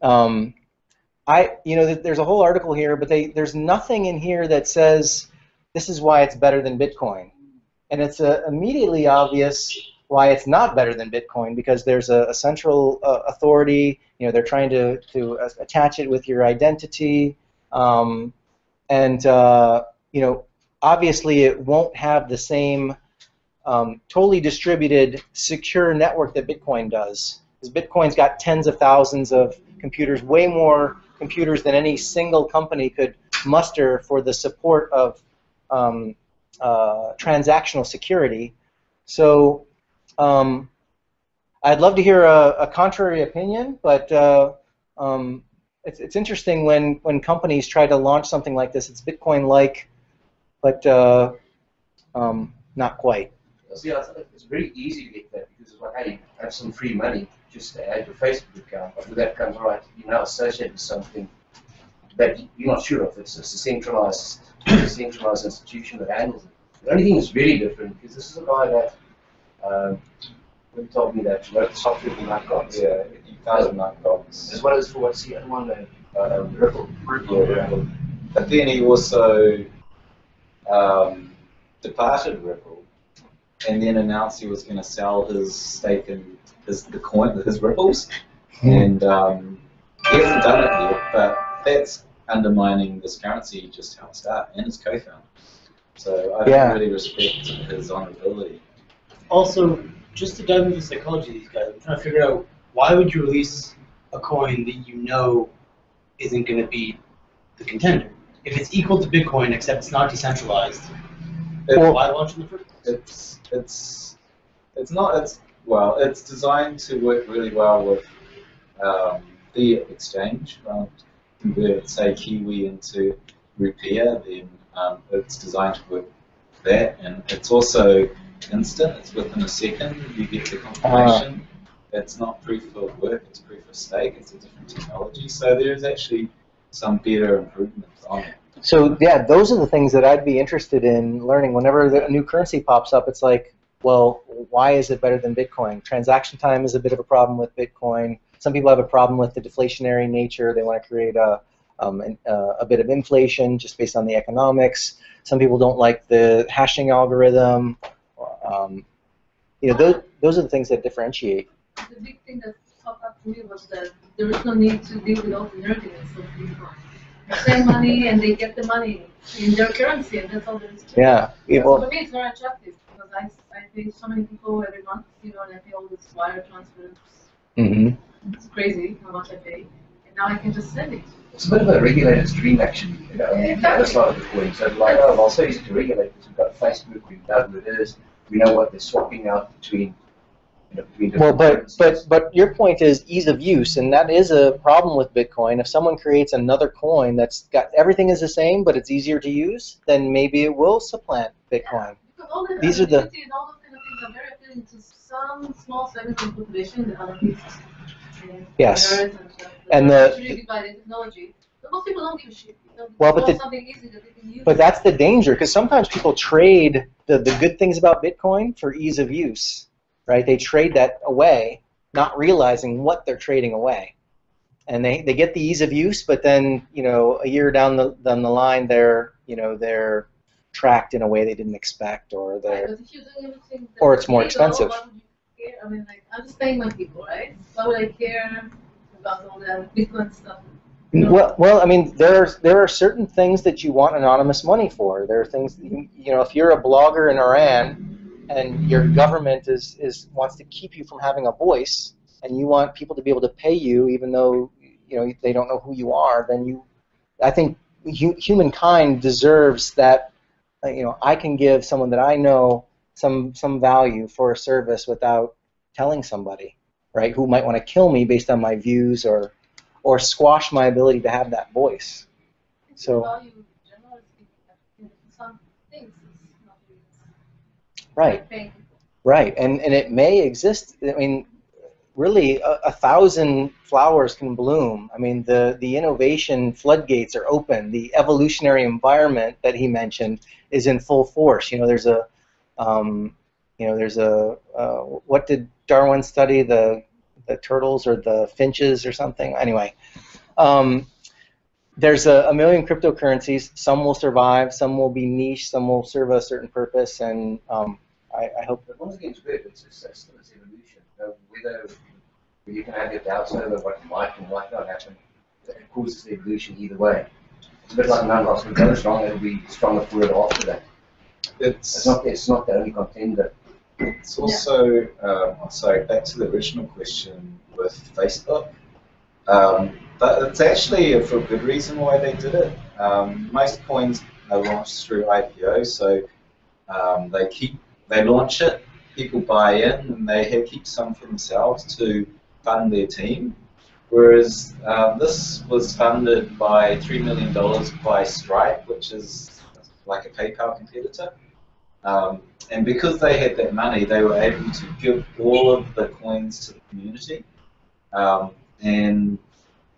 there's a whole article here, but there's nothing in here that says this is why it's better than Bitcoin, and it's immediately obvious why it's not better than Bitcoin, because there's a central authority. You know, they're trying to attach it with your identity, and obviously it won't have the same totally distributed, secure network that Bitcoin does. Because Bitcoin's got tens of thousands of computers, way more computers than any single company could muster for the support of transactional security. So I'd love to hear a contrary opinion, but it's interesting when companies try to launch something like this. It's Bitcoin-like, but not quite. See, it's very easy to get that because it's like, hey, have some free money just to add your Facebook account. But with that comes, right, you're now associated with something that you're not sure of. It's a centralized institution that handles it. The only thing that's really different is this is a guy that told me that wrote the software for Nightbox. Yeah, 1,000 Nightbox. As well as for what's the other one, Ripple. Yeah. But then he also departed Ripple, and then announced he was going to sell his stake in his Ripples, and he hasn't done it yet. But that's undermining this currency he just helped start, and his co-founder. So I don't really respect his honorability. Also, just to dive into the psychology of these guys, I'm trying to figure out why would you release a coin that you know isn't going to be the contender? If it's equal to Bitcoin, except it's not decentralized, why launch in the first place? It's designed to work really well with the exchange. Convert, say, Kiwi into Rupiah, then it's designed to work with that, and it's also instant. It's within a second you get the confirmation. It's not proof of work, it's proof of stake. It's a different technology, so there's actually some better improvements on it. So yeah, those are the things that I'd be interested in learning. Whenever a new currency pops up, it's like, well, why is it better than Bitcoin? Transaction time is a bit of a problem with Bitcoin. Some people have a problem with the deflationary nature. They want to create a bit of inflation just based on the economics. Some people don't like the hashing algorithm. Those are the things that differentiate. The big thing that popped up to me was that there is no need to deal with all the nerdiness of Bitcoin. They send money and they get the money in their currency, and that's all there is to it. Yeah. So for me, it's very attractive because I pay so many people every month, and I pay all this wire transfers. Mm-hmm. It's crazy how much I pay, and now I can just send it. It's a bit of a regulator's dream, actually. Exactly. The other side of the coin. So, like, oh, well, so easy to regulate because we've got Facebook, we know who it is, we know what they're swapping out between. Well, but your point is ease of use, and that is a problem with Bitcoin. If someone creates another coin that's got everything is the same, but it's easier to use, then maybe it will supplant Bitcoin. Yeah, because all the These are the and all those kind of things are very appealing to some small segment of the population that other people. Yes. And the by the technology. But most people don't give a shit. Well, but something easy that they can use. But that's the danger, because sometimes people trade the good things about Bitcoin for ease of use. Right? They trade that away, not realizing what they're trading away. And they get the ease of use, but then, a year down the line, they're tracked in a way they didn't expect, or Right, but if you're doing everything or it's more legal, expensive. why would you care? I mean, like, I'm just paying my people, right? Why would I care about all that Bitcoin stuff? Well, I mean, there are certain things that you want anonymous money for. There are things, if you're a blogger in Iran, and your government wants to keep you from having a voice, and you want people to be able to pay you even though they don't know who you are, then I think humankind deserves that. I can give someone that I know some value for a service without telling somebody, right, who might want to kill me based on my views or squash my ability to have that voice. So. Value, generally speaking, some things is not really. Right. Right, and it may exist. I mean, really, 1,000 flowers can bloom. I mean, the innovation floodgates are open. The evolutionary environment that he mentioned is in full force. What did Darwin study? The turtles or the finches or something? Anyway, there's a million cryptocurrencies. Some will survive. Some will be niche. Some will serve a certain purpose, and I hope. But once again, it's good. It's evolution. Whether you can have your doubts over what might and might not happen, it causes the evolution either way. It's a bit like none of us will go strong. It'll be stronger for it after that. It's not the only contender. It's also sorry, back to the original question with Facebook. But it's actually for a good reason why they did it. Most coins are launched through IPO, so they launch it, people buy in, and they keep some for themselves to fund their team. Whereas this was funded by $3 million by Stripe, which is like a PayPal competitor. And because they had that money, they were able to give all of the coins to the community. And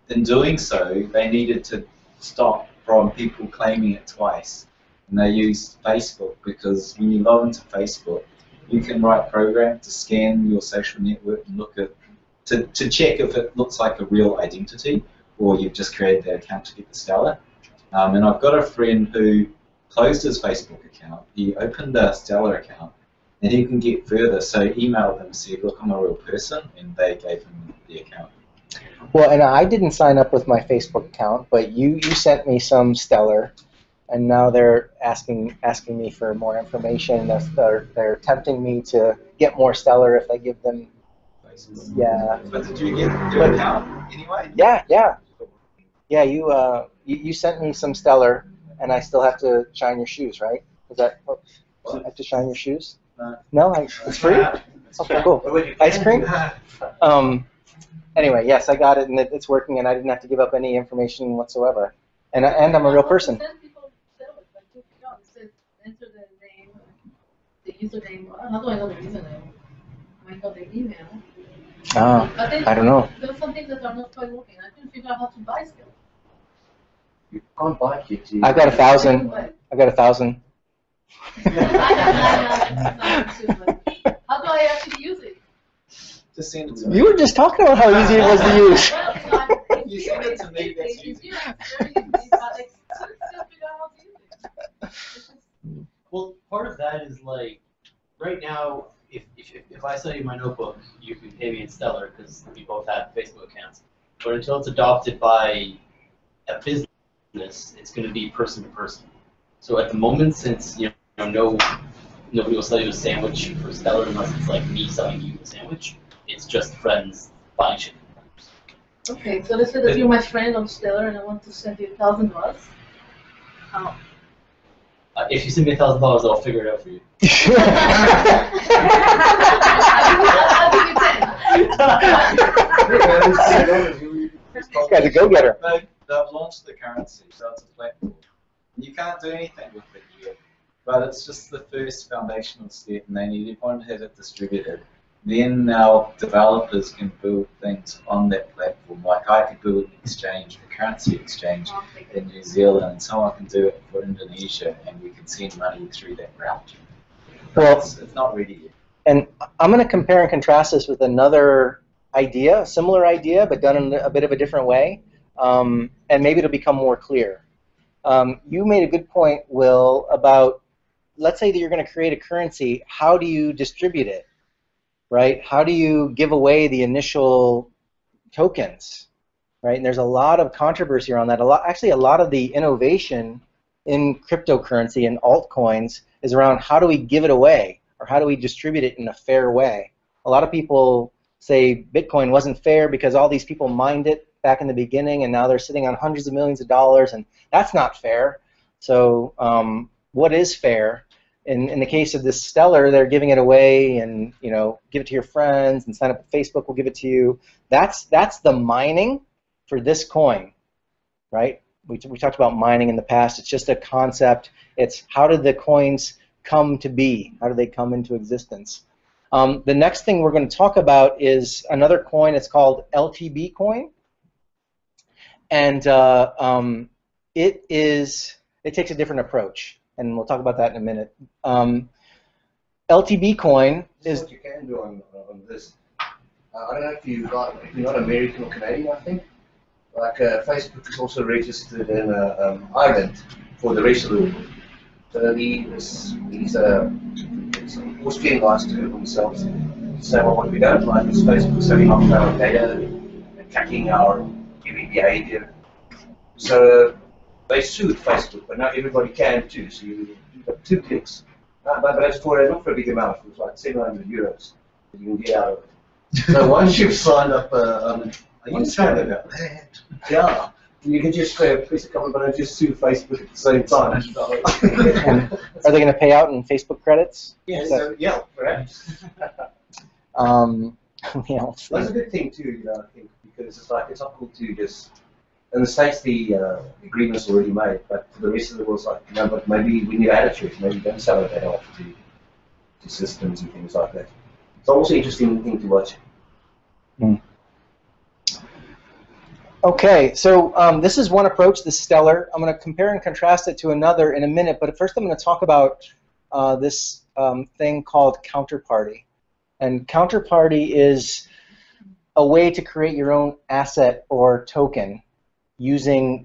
in doing so, they needed to stop from people claiming it twice. And they used Facebook because when you log into Facebook, you can write programs to scan your social network and look at to check if it looks like a real identity or you've just created that account to get the stellar. And I've got a friend who closed his Facebook account. He opened a Stellar account, and he can get further. So he emailed them and said, "Look, I'm a real person," and they gave him the account. Well, and I didn't sign up with my Facebook account, but you sent me some Stellar, and now they're asking me for more information. They're tempting me to get more Stellar if I give them. Yeah. But did you get your account anyway? Yeah. Yeah, you sent me some Stellar, and I still have to shine your shoes, right? Is that I have to shine your shoes? No, it's free. Okay, cool. Ice cream. Anyway, yes, I got it, and it's working, and I didn't have to give up any information whatsoever. And I'm a real person. Enter the name, the username. How do I know the username? I got the email. I don't know. There are some things that are not quite working. I couldn't figure out how to buy still. You can't buy it. I got 1,000. I got 1,000. I actually use it? Just send it to me. You were just talking about how easy it was to use. You send it to me, that's easy. Yeah, it's very easy, but like, still figure out how to use it. Well, part of that is like, right now, if I sell you my notebook, you can pay me in Stellar because we both have Facebook accounts. But until it's adopted by a business, it's going to be person to person. So at the moment, since nobody will sell you a sandwich for Stellar unless it's like me selling you a sandwich, it's just friends buying shit. Okay, so let's say that you're my friend on Stellar and I want to send you $1,000. How? If you send me $1,000, I'll figure it out for you. I'll give you 10. This guy's a go-getter. They've launched the currency, so it's a platform. You can't do anything with it yet, but it's just the first foundational step, and they need everyone to have it distributed. Then our developers can build things on that platform. Like I could build an exchange, a currency exchange in New Zealand, and someone can do it for Indonesia, and we can send money through that route. But Well, it's not ready yet. And I'm going to compare and contrast this with another idea, a similar idea, but done in a bit of a different way, and maybe it'll become more clear. You made a good point, Will, about let's say that you're going to create a currency. How do you distribute it, right? How do you give away the initial tokens, right? And there's a lot of controversy around that. Actually, a lot of the innovation in cryptocurrency and altcoins is around how do we give it away, or how do we distribute it in a fair way. A lot of people say Bitcoin wasn't fair because all these people mined it back in the beginning, and now they're sitting on hundreds of millions of dollars, and that's not fair. So what is fair? In the case of this Stellar, they're giving it away, and give it to your friends, and sign up at Facebook, will give it to you. That's the mining for this coin, right? We talked about mining in the past. It's just a concept. It's how did the coins come to be? How do they come into existence? The next thing we're going to talk about is another coin. It's called LTB coin, and it takes a different approach, and we'll talk about that in a minute. LTB coin is what you can do on this. I don't know if you're not American or Canadian, I think. Like Facebook is also registered in Ireland for the rest of the world. So these Austrian guys to themselves say, well, what we don't like is Facebook selling off our data and tracking our giving behavior. So they sued Facebook, but now everybody can too. So you've got 2 clicks. But that's not for a big amount. It was like €700 that you can get out of it. So once you've signed up, are you excited about that? Yeah. You can just press a couple of buttons, just sue Facebook at the same time. Are they going to pay out in Facebook credits? Yes, yeah, perhaps. Yeah, that's a good thing too, I think, because it's not cool to just. In the States, the agreement's already made, but for the rest of the world, it's like, but maybe we need attitudes. Maybe don't sell it that off to systems and things like that. It's also an interesting thing to watch. Okay, so this is one approach, the Stellar. I'm going to compare and contrast it to another in a minute, but first I'm going to talk about this thing called counterparty. And counterparty is a way to create your own asset or token using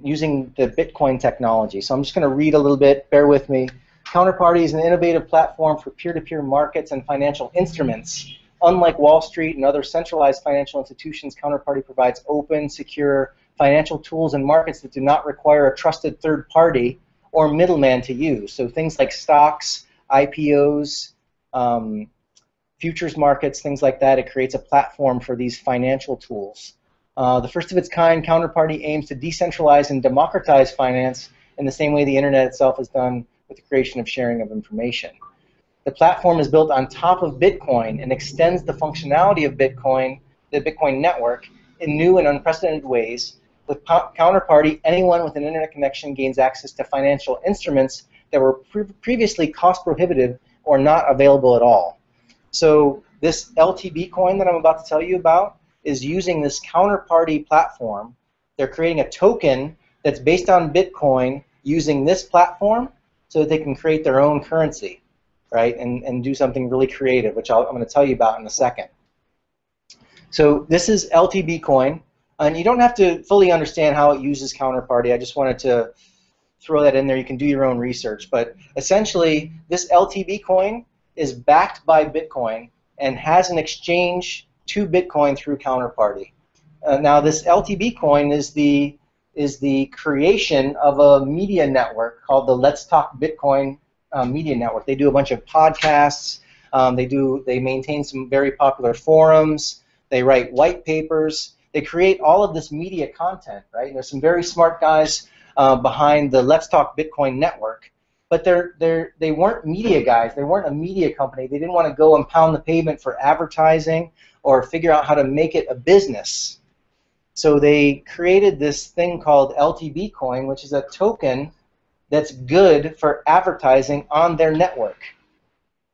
the Bitcoin technology. So I'm just going to read a little bit, bear with me. Counterparty is an innovative platform for peer-to-peer markets and financial instruments. Unlike Wall Street and other centralized financial institutions, Counterparty provides open, secure financial tools and markets that do not require a trusted third party or middleman to use. So things like stocks, IPOs, futures markets, things like that. It creates a platform for these financial tools. The first of its kind, Counterparty aims to decentralize and democratize finance in the same way the internet itself has done with the creation of sharing of information. The platform is built on top of Bitcoin and extends the functionality of Bitcoin, the Bitcoin network, in new and unprecedented ways. With Counterparty, anyone with an internet connection gains access to financial instruments that were previously cost prohibitive or not available at all. So this LTB coin that I'm about to tell you about is using this Counterparty platform. They're creating a token that's based on Bitcoin using this platform so that they can create their own currency. right, and do something really creative, which I'm going to tell you about in a second. So this is LTB coin, and you don't have to fully understand how it uses counterparty. I just wanted to throw that in there. You can do your own research, but essentially this LTB coin is backed by Bitcoin and has an exchange to Bitcoin through counterparty. Now this LTB coin is the creation of a media network called the Let's Talk Bitcoin media network. They do a bunch of podcasts. They maintain some very popular forums. They write white papers. They create all of this media content, right? And there's some very smart guys behind the Let's Talk Bitcoin network, but they weren't media guys. They weren't a media company. They didn't want to go and pound the pavement for advertising or figure out how to make it a business. So they created this thing called LTB coin, which is a token that's good for advertising on their network.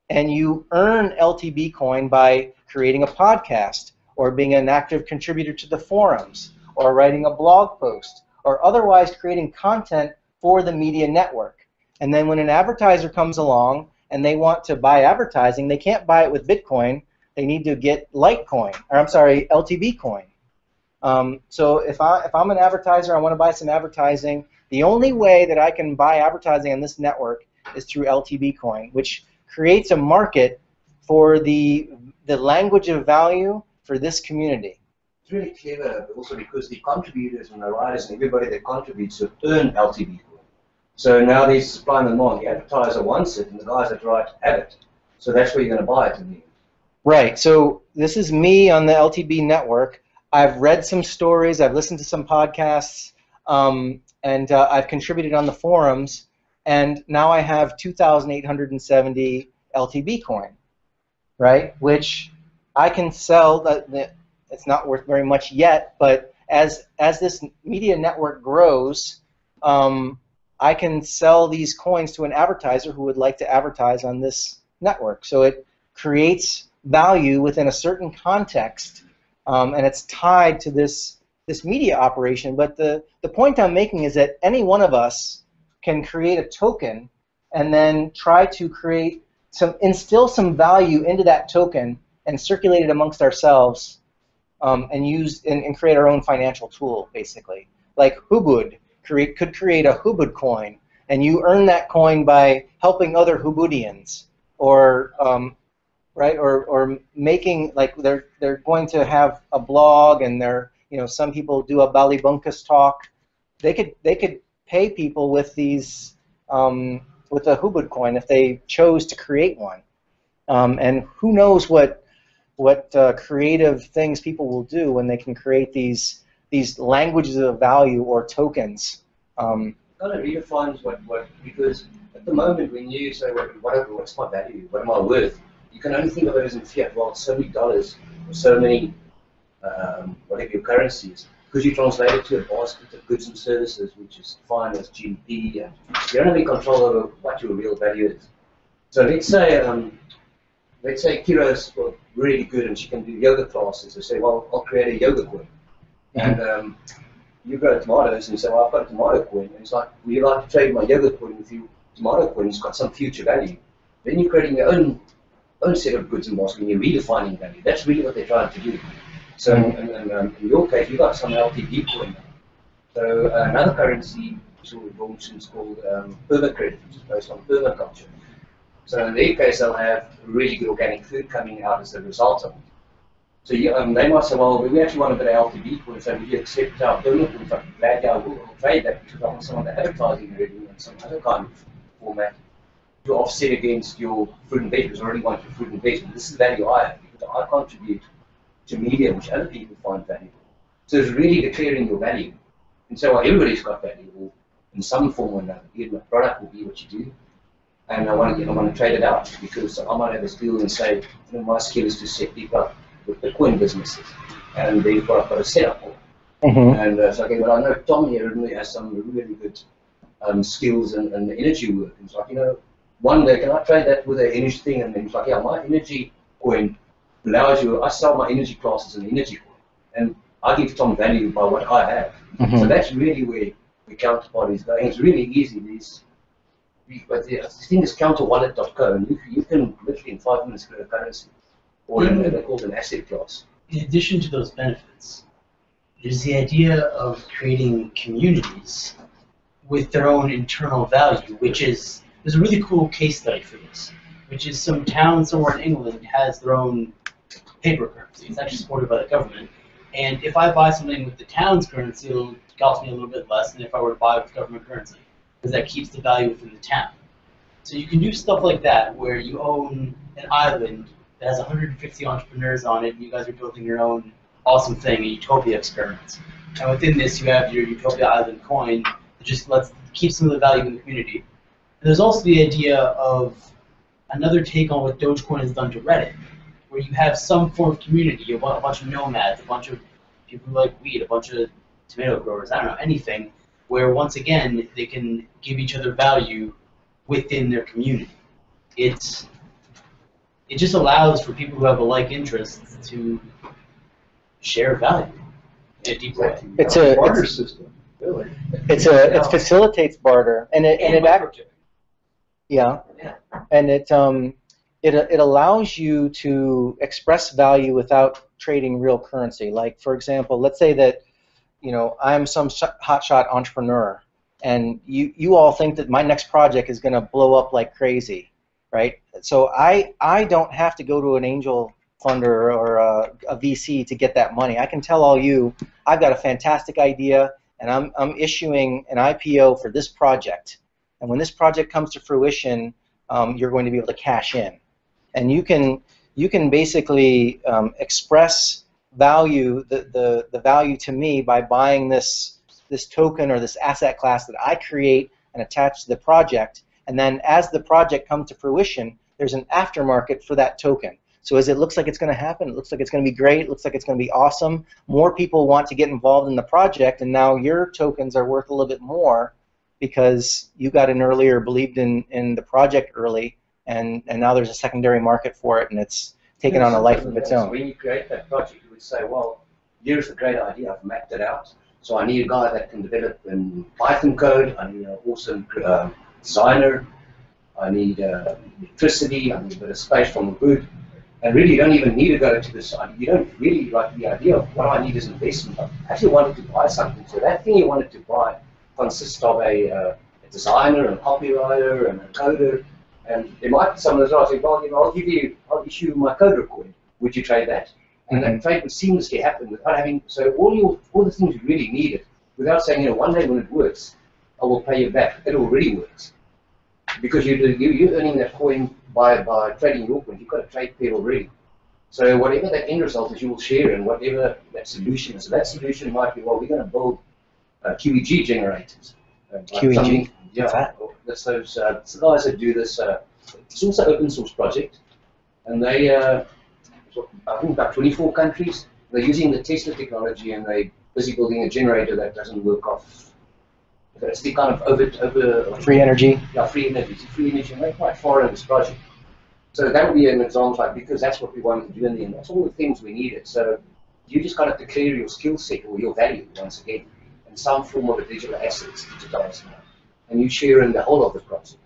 And you earn LTB coin by creating a podcast, or being an active contributor to the forums, or writing a blog post, or otherwise creating content for the media network. And then when an advertiser comes along and they want to buy advertising, they can't buy it with Bitcoin. They need to get Litecoin, or I'm sorry, LTB coin. So if I'm an advertiser, I want to buy some advertising, the only way that I can buy advertising on this network is through LTB coin, which creates a market for the language of value for this community. It's really clever also because the contributors and the writers and everybody that contributes to earn LTB coin. So now there's supply and demand. The advertiser wants it and the guys that write have it. So that's where you're going to buy it in the end. Right. So this is me on the LTB network. I've read some stories. I've listened to some podcasts. And I've contributed on the forums. And now I have 2,870 LTB coin, right? Which I can sell. It's not worth very much yet, but as this media network grows, I can sell these coins to an advertiser who would like to advertise on this network. So it creates value within a certain context, and it's tied to this media operation. But the point I'm making is that any one of us can create a token and then try to instill some value into that token and circulate it amongst ourselves, and create our own financial tool, basically. Like Hubud could create a Hubud coin, and you earn that coin by helping other Hubudians, or right, or making, like, they're going to have a blog, and some people do a Balibunkus talk. They could pay people with these with a Hubud coin if they chose to create one, and who knows what creative things people will do when they can create these languages of value or tokens. Kind of redefines what because at the moment when you say what's my value, what am I worth, you can only think of it as in fiat. Well, so many dollars or so many whatever your currency is, because you translate it to a basket of goods and services, which is defined as GDP, and you don't have any control over what your real value is. So let's say Kira's really good and she can do yoga classes. They say, well, I'll create a yoga coin. And you grow tomatoes and you say, well, I've got a tomato coin. And it's like, would you like to trade my yoga coin with your tomato coin? It's got some future value. Then you're creating your own set of goods and basket and you're redefining value. That's really what they're trying to do. So in your case, you've got some LTV coin. So another currency which will launch is called permacredit, which is based on permaculture. So in their case, they'll have really good organic food coming out as a result of it. So they might say, well, we actually want a bit of LTV coin, so would you accept our permaculture? So I'm glad I will trade that because I want some of the advertising revenue and some other kind of format to offset against your fruit and veg, because I already want your fruit and veg. And this is value I have because I contribute to media which other people find valuable. So it's really declaring your value. And so everybody's got value, or in some form or another. Either my product will be what you do, and I want to trade it out because I might have a skill and say, my skill is to set people up with Bitcoin businesses, and therefore I've got a setup for it. And so well, I know Tom here really has some really good skills and energy work. And it's like, one day can I trade that with an energy thing? And then it's like, yeah, my energy coin allows you. I sell my energy classes in energy coin, and I give Tom value by what I have. So that's really where the counterparty is going. It's really easy. But the thing is counterwallet.co, and you can literally in 5 minutes create a currency, or they're called an asset class. In addition to those benefits, there's the idea of creating communities with their own internal value, which is, there's a really cool case study for this, which is some town somewhere in England has their own paper currency. It's actually supported by the government. And if I buy something with the town's currency, it'll cost me a little bit less than if I were to buy it with government currency, because that keeps the value within the town. So you can do stuff like that, where you own an island that has 150 entrepreneurs on it, and you guys are building your own awesome thing, a utopia experiment. And within this, you have your Utopia Island coin that just lets keep some of the value in the community. And there's also the idea of another take on what Dogecoin has done to Reddit, where you have some form of community, you have a bunch of nomads, a bunch of people who like weed, a bunch of tomato growers, I don't know, anything, where once again, they can give each other value within their community. It just allows for people who have a like interests to share value in a deep way. It's a barter system. Really? it facilitates barter, and it allows you to express value without trading real currency. Like, for example, let's say that I'm some hotshot entrepreneur, and you all think that my next project is going to blow up like crazy, right? So I don't have to go to an angel funder or a VC to get that money. I can tell all you, I've got a fantastic idea, and I'm issuing an IPO for this project. And when this project comes to fruition, you're going to be able to cash in. And you can basically express value, the value to me by buying this token or this asset class that I create and attach to the project. And then as the project comes to fruition, there's an aftermarket for that token. So as it looks like it's going to happen, it looks like it's going to be great, it looks like it's going to be awesome, more people want to get involved in the project, and now your tokens are worth a little bit more because you got in earlier, believed in the project early, and now there's a secondary market for it, and it's taken on a life of its own. When you create that project, you would say, well, here's a great idea, I've mapped it out, so I need a guy that can develop in Python code, I need an awesome designer, I need electricity, I need a bit of space from the boot. And really, you don't even need to go to the side. You don't really like the idea of what I need is investment. I actually wanted to buy something. So that thing you wanted to buy consists of a designer, and a copywriter, and a coder. And there might be someone that's saying, well, I'll issue my coder coin. Would you trade that? And that trade would seamlessly happen without having, so all the things you really needed, without saying, one day when it works, I will pay you back. It already works. Because you're earning that coin by trading your coin. You've got a trade pair already. So whatever that end result is, you will share in whatever that solution is. So that solution might be, well, we're going to build QEG generators. QEG? Yeah. That's those it's the guys that do this. It's also an open source project. And they, I think about 24 countries, they're using the Tesla technology, and they're busy building a generator that doesn't work off. It's the kind of over free energy. Yeah, free energy. It's free energy, and they're quite far in this project. So that would be an example, like, because that's what we wanted to do in the end. That's all the things we needed. So you just got to declare your skill set or your value once again in some form of a digital assets, digitized now, and you share in the whole of the project.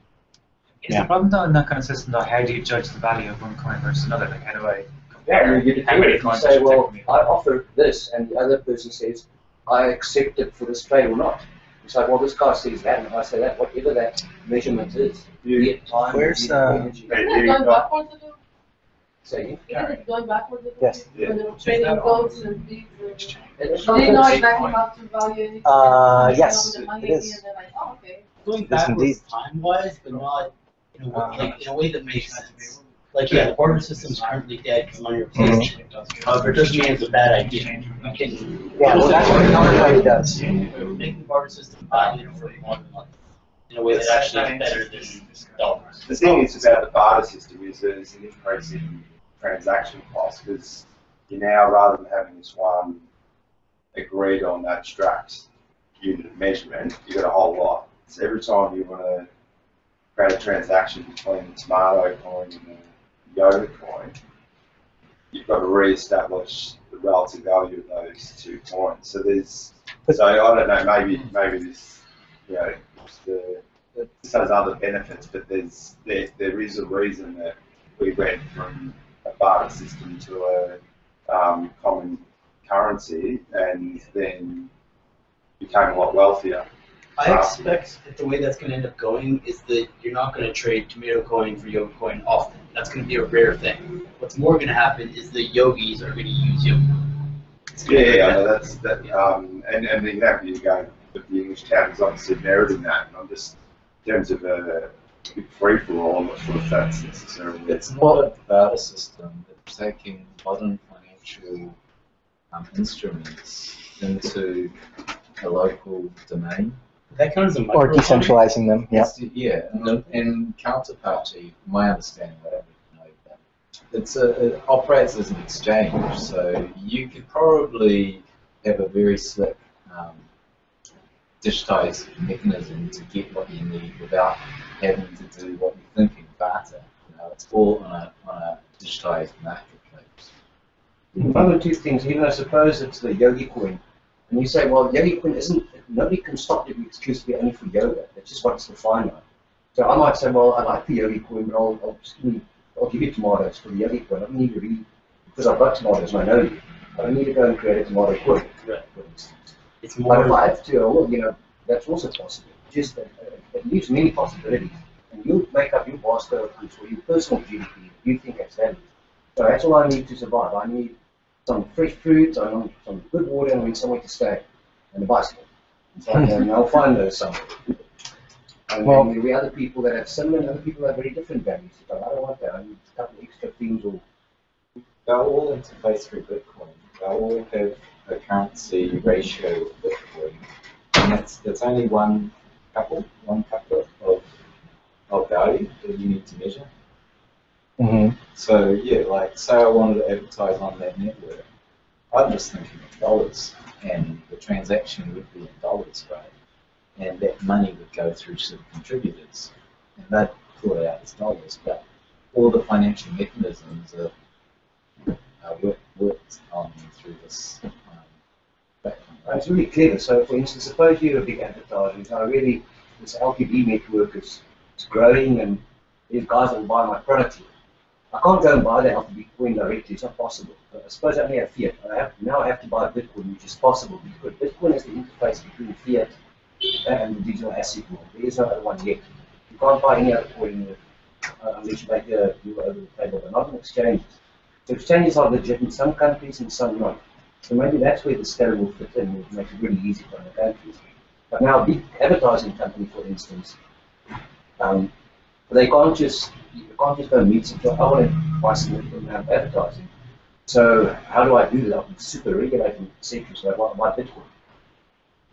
Is the problem though in that kind of system though? How do you judge the value of one coin versus another? Like, how do I? Yeah, how many you coins say, should well, take me? I offer this, and the other person says, I accept it for this trade or not. It's like, well, this guy says that, and I say that, whatever that measurement is. Be it time, Where's Isn't it going backwards again? Say Isn't it going backwards again? Yes. When they were trading goats and pigs and It's they know exactly how to value anything. Yes, The money, it is. and they're like, oh, okay. Going Yes, backwards indeed. time-wise, but not in a way that makes sense. Like, yeah, the barter system's currently dead because money replaced it. However, it doesn't mean it's a bad idea. Yeah, well, that's what Reality does. Making the barter system valuable for modern life in a way that actually is better than dollars. The thing is about the barter system is there's an increase in transaction costs, because you now, rather than having this one agreed on abstract unit of measurement, you've got a whole lot. So every time you want to create a transaction between the tomato coin and the yogurt coin, you've got to re-establish the relative value of those two coins. So I don't know, maybe this, it just has other benefits, but there is a reason that we went from a barter system to a common currency, and then became a lot wealthier. I expect that the way that's going to end up going is that you're not going to trade tomato coin for yoga coin often. That's going to be a rare thing. What's more going to happen is the yogis are going to use yoga coin. Yeah, I know that's that. And the example you go with the English town is obviously mirrored in that. And I'm just in terms of a big free for all, I'm not sure if that's necessarily. It's not a barter system. It's taking modern financial instruments into a local domain. That counts as a Or decentralizing them, yeah. Yeah, and counterparty, my understanding, I don't really know that, it operates as an exchange, so you could probably have a very slick digitized mechanism to get what you need without having to do what you're thinking, barter. You know, it's all on a digitized marketplace. One or two things, even I suppose it's the yogi coin. And you say, well, yogi coin isn't, nobody can stop it exclusively only for yoga. That's just what it's defined on. So I might say, well, I like the yogi coin, but I'll give you tomatoes for the yogi coin. I don't need to read, because I've got tomatoes and I know you. I don't need to go and create a tomato coin, for instance. It's more. But if I have to, well, you know, that's also possible. Just it leaves many possibilities. And you make up your basket of goods for your personal GDP that you think has value. So that's all I need to survive. I need some fresh fruit, I need some good water, and I need somewhere to stay, and a bicycle. And I'll find those somewhere. And then there'll be other people that have similar, and other people that have very different values. But I don't want that. I need a couple of extra things. Or they'll all interface through Bitcoin. They'll all have a currency ratio of Bitcoin, and that's only one couple of value that you need to measure. Mm-hmm. So yeah, like say I wanted to advertise on that network, I'm just thinking of dollars, and the transaction would be in dollars, right? And that money would go through to the contributors, and they'd pull it out as dollars. But all the financial mechanisms are worked on through this background. it's really clever. So, for instance, suppose you're a big advertiser. Now, really, this LTV network is growing, and there's guys that will buy my product here. I can't go and buy the LTV coin directly. It's not possible. But I suppose I only have fiat. Now I have to buy Bitcoin, which is possible because Bitcoin is the interface between fiat and the digital asset world. There is no other one yet. You can't buy any other coin unless you make a deal over the table. They're not on exchanges. So exchanges are legit in some countries and some not. So maybe that's where the scale will fit in, which makes it really easy for other countries. But now a big advertising company, for instance, they can't just go meet some job. I want to buy significant amount of advertising. So how do I do that? I'm super regulating sectors like my Bitcoin.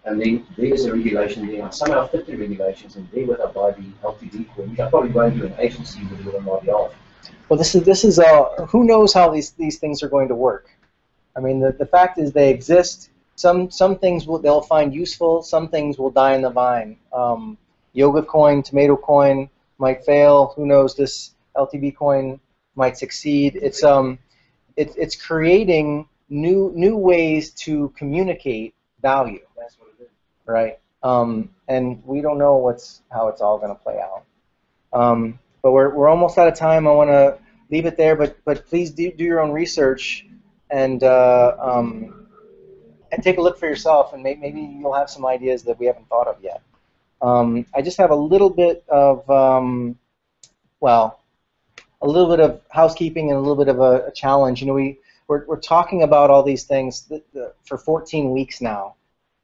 And then there's a regulation there. I somehow fit the regulations, and therewith I buy the LTV coin, which I probably won't do an agency with it on my behalf. Well, this is who knows how these things are going to work. I mean, the fact is they exist. Some things they'll find useful. Some things will die in the vine. Yoga coin, tomato coin might fail. Who knows? This LTV coin might succeed. It's creating new ways to communicate value. That's what it is. Right. And we don't know how it's all going to play out. But we're almost out of time. I want to leave it there, but please do your own research and take a look for yourself, and maybe you'll have some ideas that we haven't thought of yet. I just have a little bit of a little bit of housekeeping and a little bit of a challenge. You know, we're talking about all these things for 14 weeks now,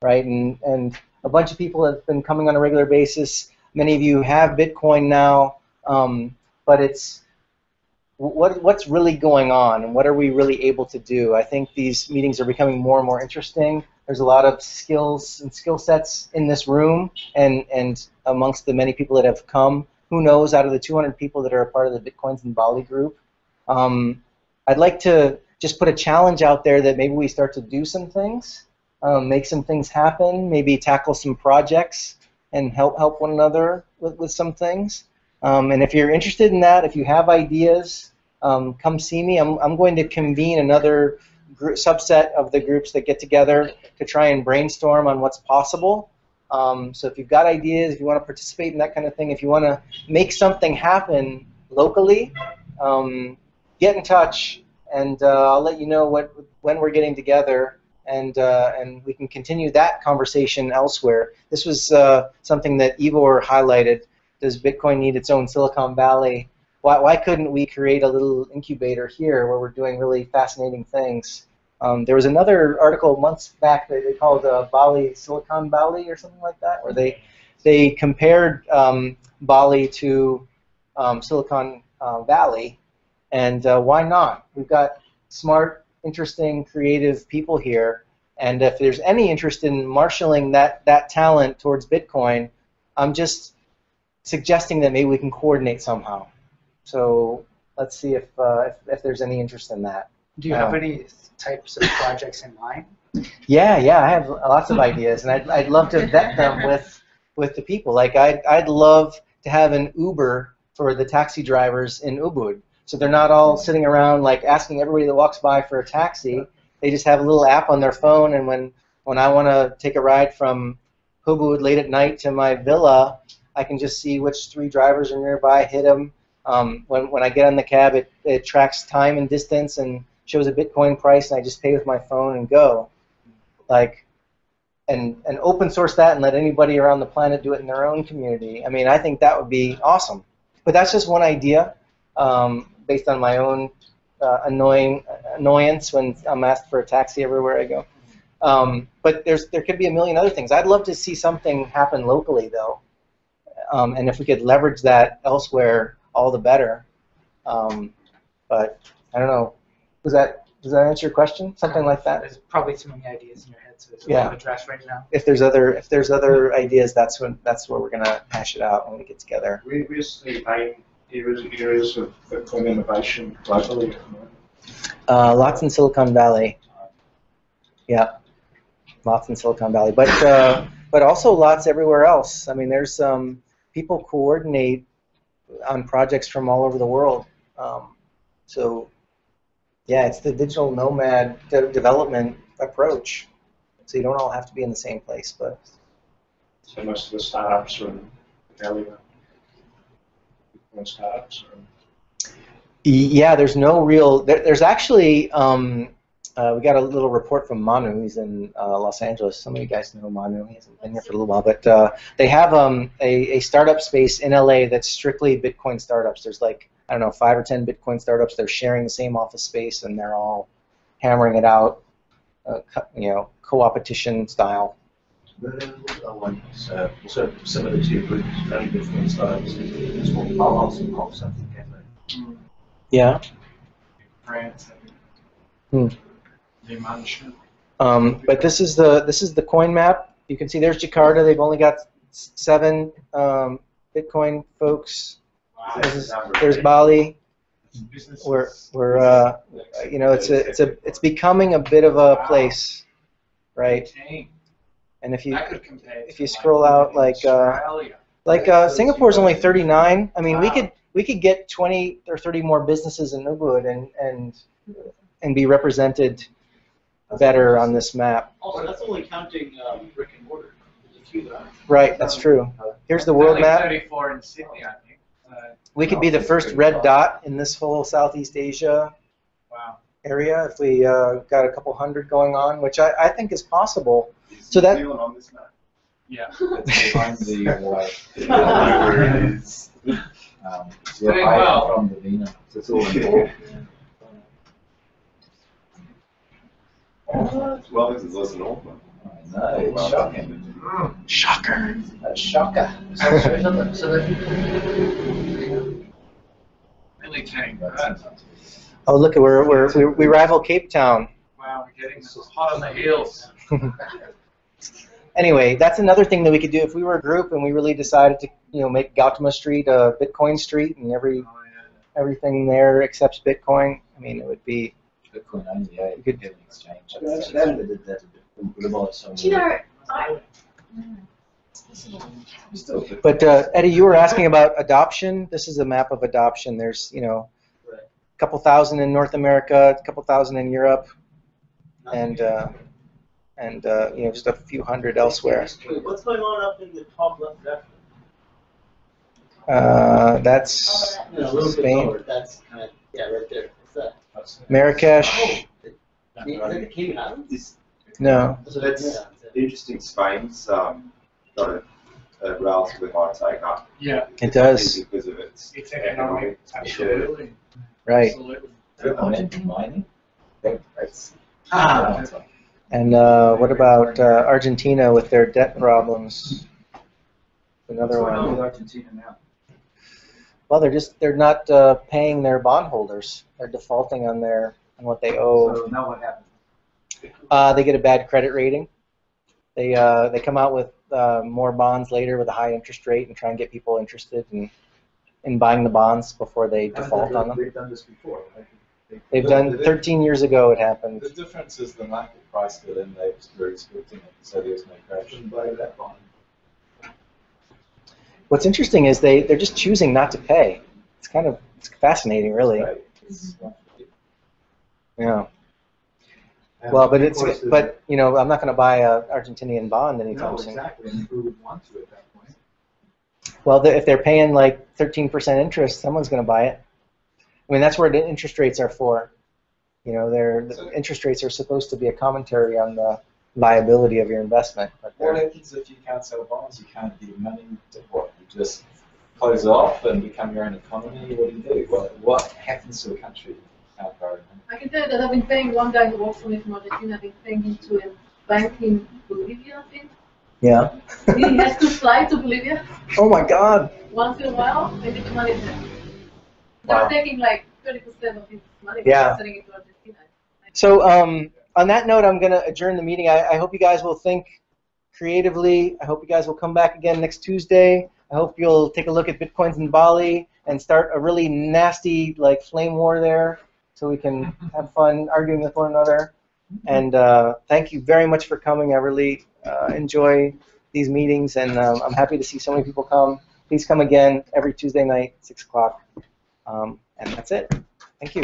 right? And a bunch of people have been coming on a regular basis. Many of you have Bitcoin now, but it's what's really going on, and what are we really able to do? I think these meetings are becoming more and more interesting. There's a lot of skills and skill sets in this room, and amongst the many people that have come. Who knows, out of the 200 people that are a part of the Bitcoins in Bali group. I'd like to just put a challenge out there that maybe we start to do some things, make some things happen, maybe tackle some projects and help one another with some things. And if you're interested in that, if you have ideas, come see me. I'm going to convene another subset of the groups that get together to try and brainstorm on what's possible. So if you've got ideas, if you want to participate in that kind of thing, if you want to make something happen locally, get in touch, and I'll let you know when we're getting together, and we can continue that conversation elsewhere. This was something that Ivor highlighted. Does Bitcoin need its own Silicon Valley? Why couldn't we create a little incubator here where we're doing really fascinating things? There was another article months back that they called Bali Silicon Valley or something like that, where they compared Bali to Silicon Valley, and why not? We've got smart, interesting, creative people here, and if there's any interest in marshaling that talent towards Bitcoin, I'm just suggesting that maybe we can coordinate somehow. So let's see if there's any interest in that. Do you have any types of projects in mind? Yeah, I have lots of ideas, and I'd love to vet them with the people. Like I'd love to have an Uber for the taxi drivers in Ubud, so they're not all sitting around like asking everybody that walks by for a taxi. They just have a little app on their phone, and when I want to take a ride from Ubud late at night to my villa, I can just see which 3 drivers are nearby, hit them. When I get on the cab, it tracks time and distance and shows a Bitcoin price, and I just pay with my phone and go. Like, and open source that and let anybody around the planet do it in their own community. I mean, I think that would be awesome. But that's just one idea, based on my own annoyance when I'm asked for a taxi everywhere I go. But there could be a million other things. I'd love to see something happen locally, though. And if we could leverage that elsewhere, all the better. But I don't know. Does that answer your question? Something like that? There's probably too many ideas in your head, so it's a Yeah. little bit trash right now. If there's other ideas, that's where we're gonna hash it out when we get together. Where's the main areas of Bitcoin innovation globally? Lots in Silicon Valley. Yeah, lots in Silicon Valley, but also lots everywhere else. I mean, there's people coordinate on projects from all over the world. So yeah, it's the digital nomad development approach. So you don't all have to be in the same place, but. So most of the startups are in the Valley. Startups. Yeah, there's no real. There's actually. We got a little report from Manu. He's in Los Angeles. Some of you guys know Manu. He hasn't been here for a little while, but they have a startup space in LA that's strictly Bitcoin startups. There's like, I don't know, 5 or 10 Bitcoin startups. They're sharing the same office space, and they're all hammering it out, co-opetition style. Also similar to your group, running Bitcoin startups. It's called Palo something Cafe. Yeah. France. But this is the coin map. You can see there's Jakarta. They've only got 7 Bitcoin folks. Wow. There's Bali. We're it's becoming a bit of a place, right? And if you scroll out like Singapore's only 39. I mean, we could get 20 or 30 more businesses in Ubud and be represented better on this map. Also, that's only counting brick and mortar. Right, that's true. Here's the world map. 34 in Sydney, I think. We could be the first red dot in this whole Southeast Asia area if we got a couple hundred going on, which I think is possible. So that. On this map? Yeah. It's behind the white. It's doing higher well. from the Vina. So it's all involved. Well, this is less than all. I know, it's shocking. Shocker. That's shocker. Really kidding. Oh, look, we rival Cape Town. Wow, we're getting hot on the heels. Anyway, that's another thing that we could do if we were a group and we really decided to, make Gautama Street a Bitcoin street and everything there accepts Bitcoin. I mean, it would be. Bitcoin only, yeah, you could get an exchange. Do you know, But Eddie, you were asking about adoption. This is a map of adoption. There's, a couple thousand in North America, a couple thousand in Europe, and and just a few hundred elsewhere. Wait, what's going on up in the top left left? That's No, a little bit Spain. lower. That's kind of, yeah, right there. What's that? Marrakesh. Is that the Cayman Islands? No. So that's Interesting. Spain's got a relatively high take up. Yeah. It does. Because of its It's economic. Absolutely. Right. Absolutely. Mining. That's And what about Argentina with their debt problems? Another What's going on with one. Argentina now? Well, they're not paying their bondholders. They're defaulting on what they owe. So now what happens? They get a bad credit rating. They come out with more bonds later with a high interest rate and try and get people interested in buying the bonds before they default on them. They've done this before. Right? They've done 13 years ago. It happened. The difference is the market priced it in, they were expecting it, so there was no crash. Shouldn't buy that bond. What's interesting is they're just choosing not to pay. It's fascinating, really. Right. It's Yeah. And Well, but of course, I'm not going to buy a Argentinian bond anytime no, soon. exactly. And who would want to at that point? Well, if they're paying like 13% interest, someone's going to buy it. I mean, that's where the interest rates are for. The interest rates are supposed to be a commentary on the viability of your investment. But What happens if you can't sell bonds? You can't get money to what? You just close off and become your own economy? What do you do? What happens to a country? Can't borrow money? I can tell you that I've been paying one guy who works for me from Argentina, I've been paying him to a bank in Bolivia, I think. Yeah. He has to fly to Bolivia Oh my God. once in a while, and get the money there. Wow. They're taking like 30% of his money Yeah. and sending it to Argentina. So on that note, I'm going to adjourn the meeting. I hope you guys will think creatively. I hope you guys will come back again next Tuesday. I hope you'll take a look at Bitcoins in Bali and start a really nasty flame war there so we can have fun arguing with one another. And thank you very much for coming. I really enjoy these meetings, and I'm happy to see so many people come. Please come again every Tuesday night, 6 o'clock. And that's it. Thank you.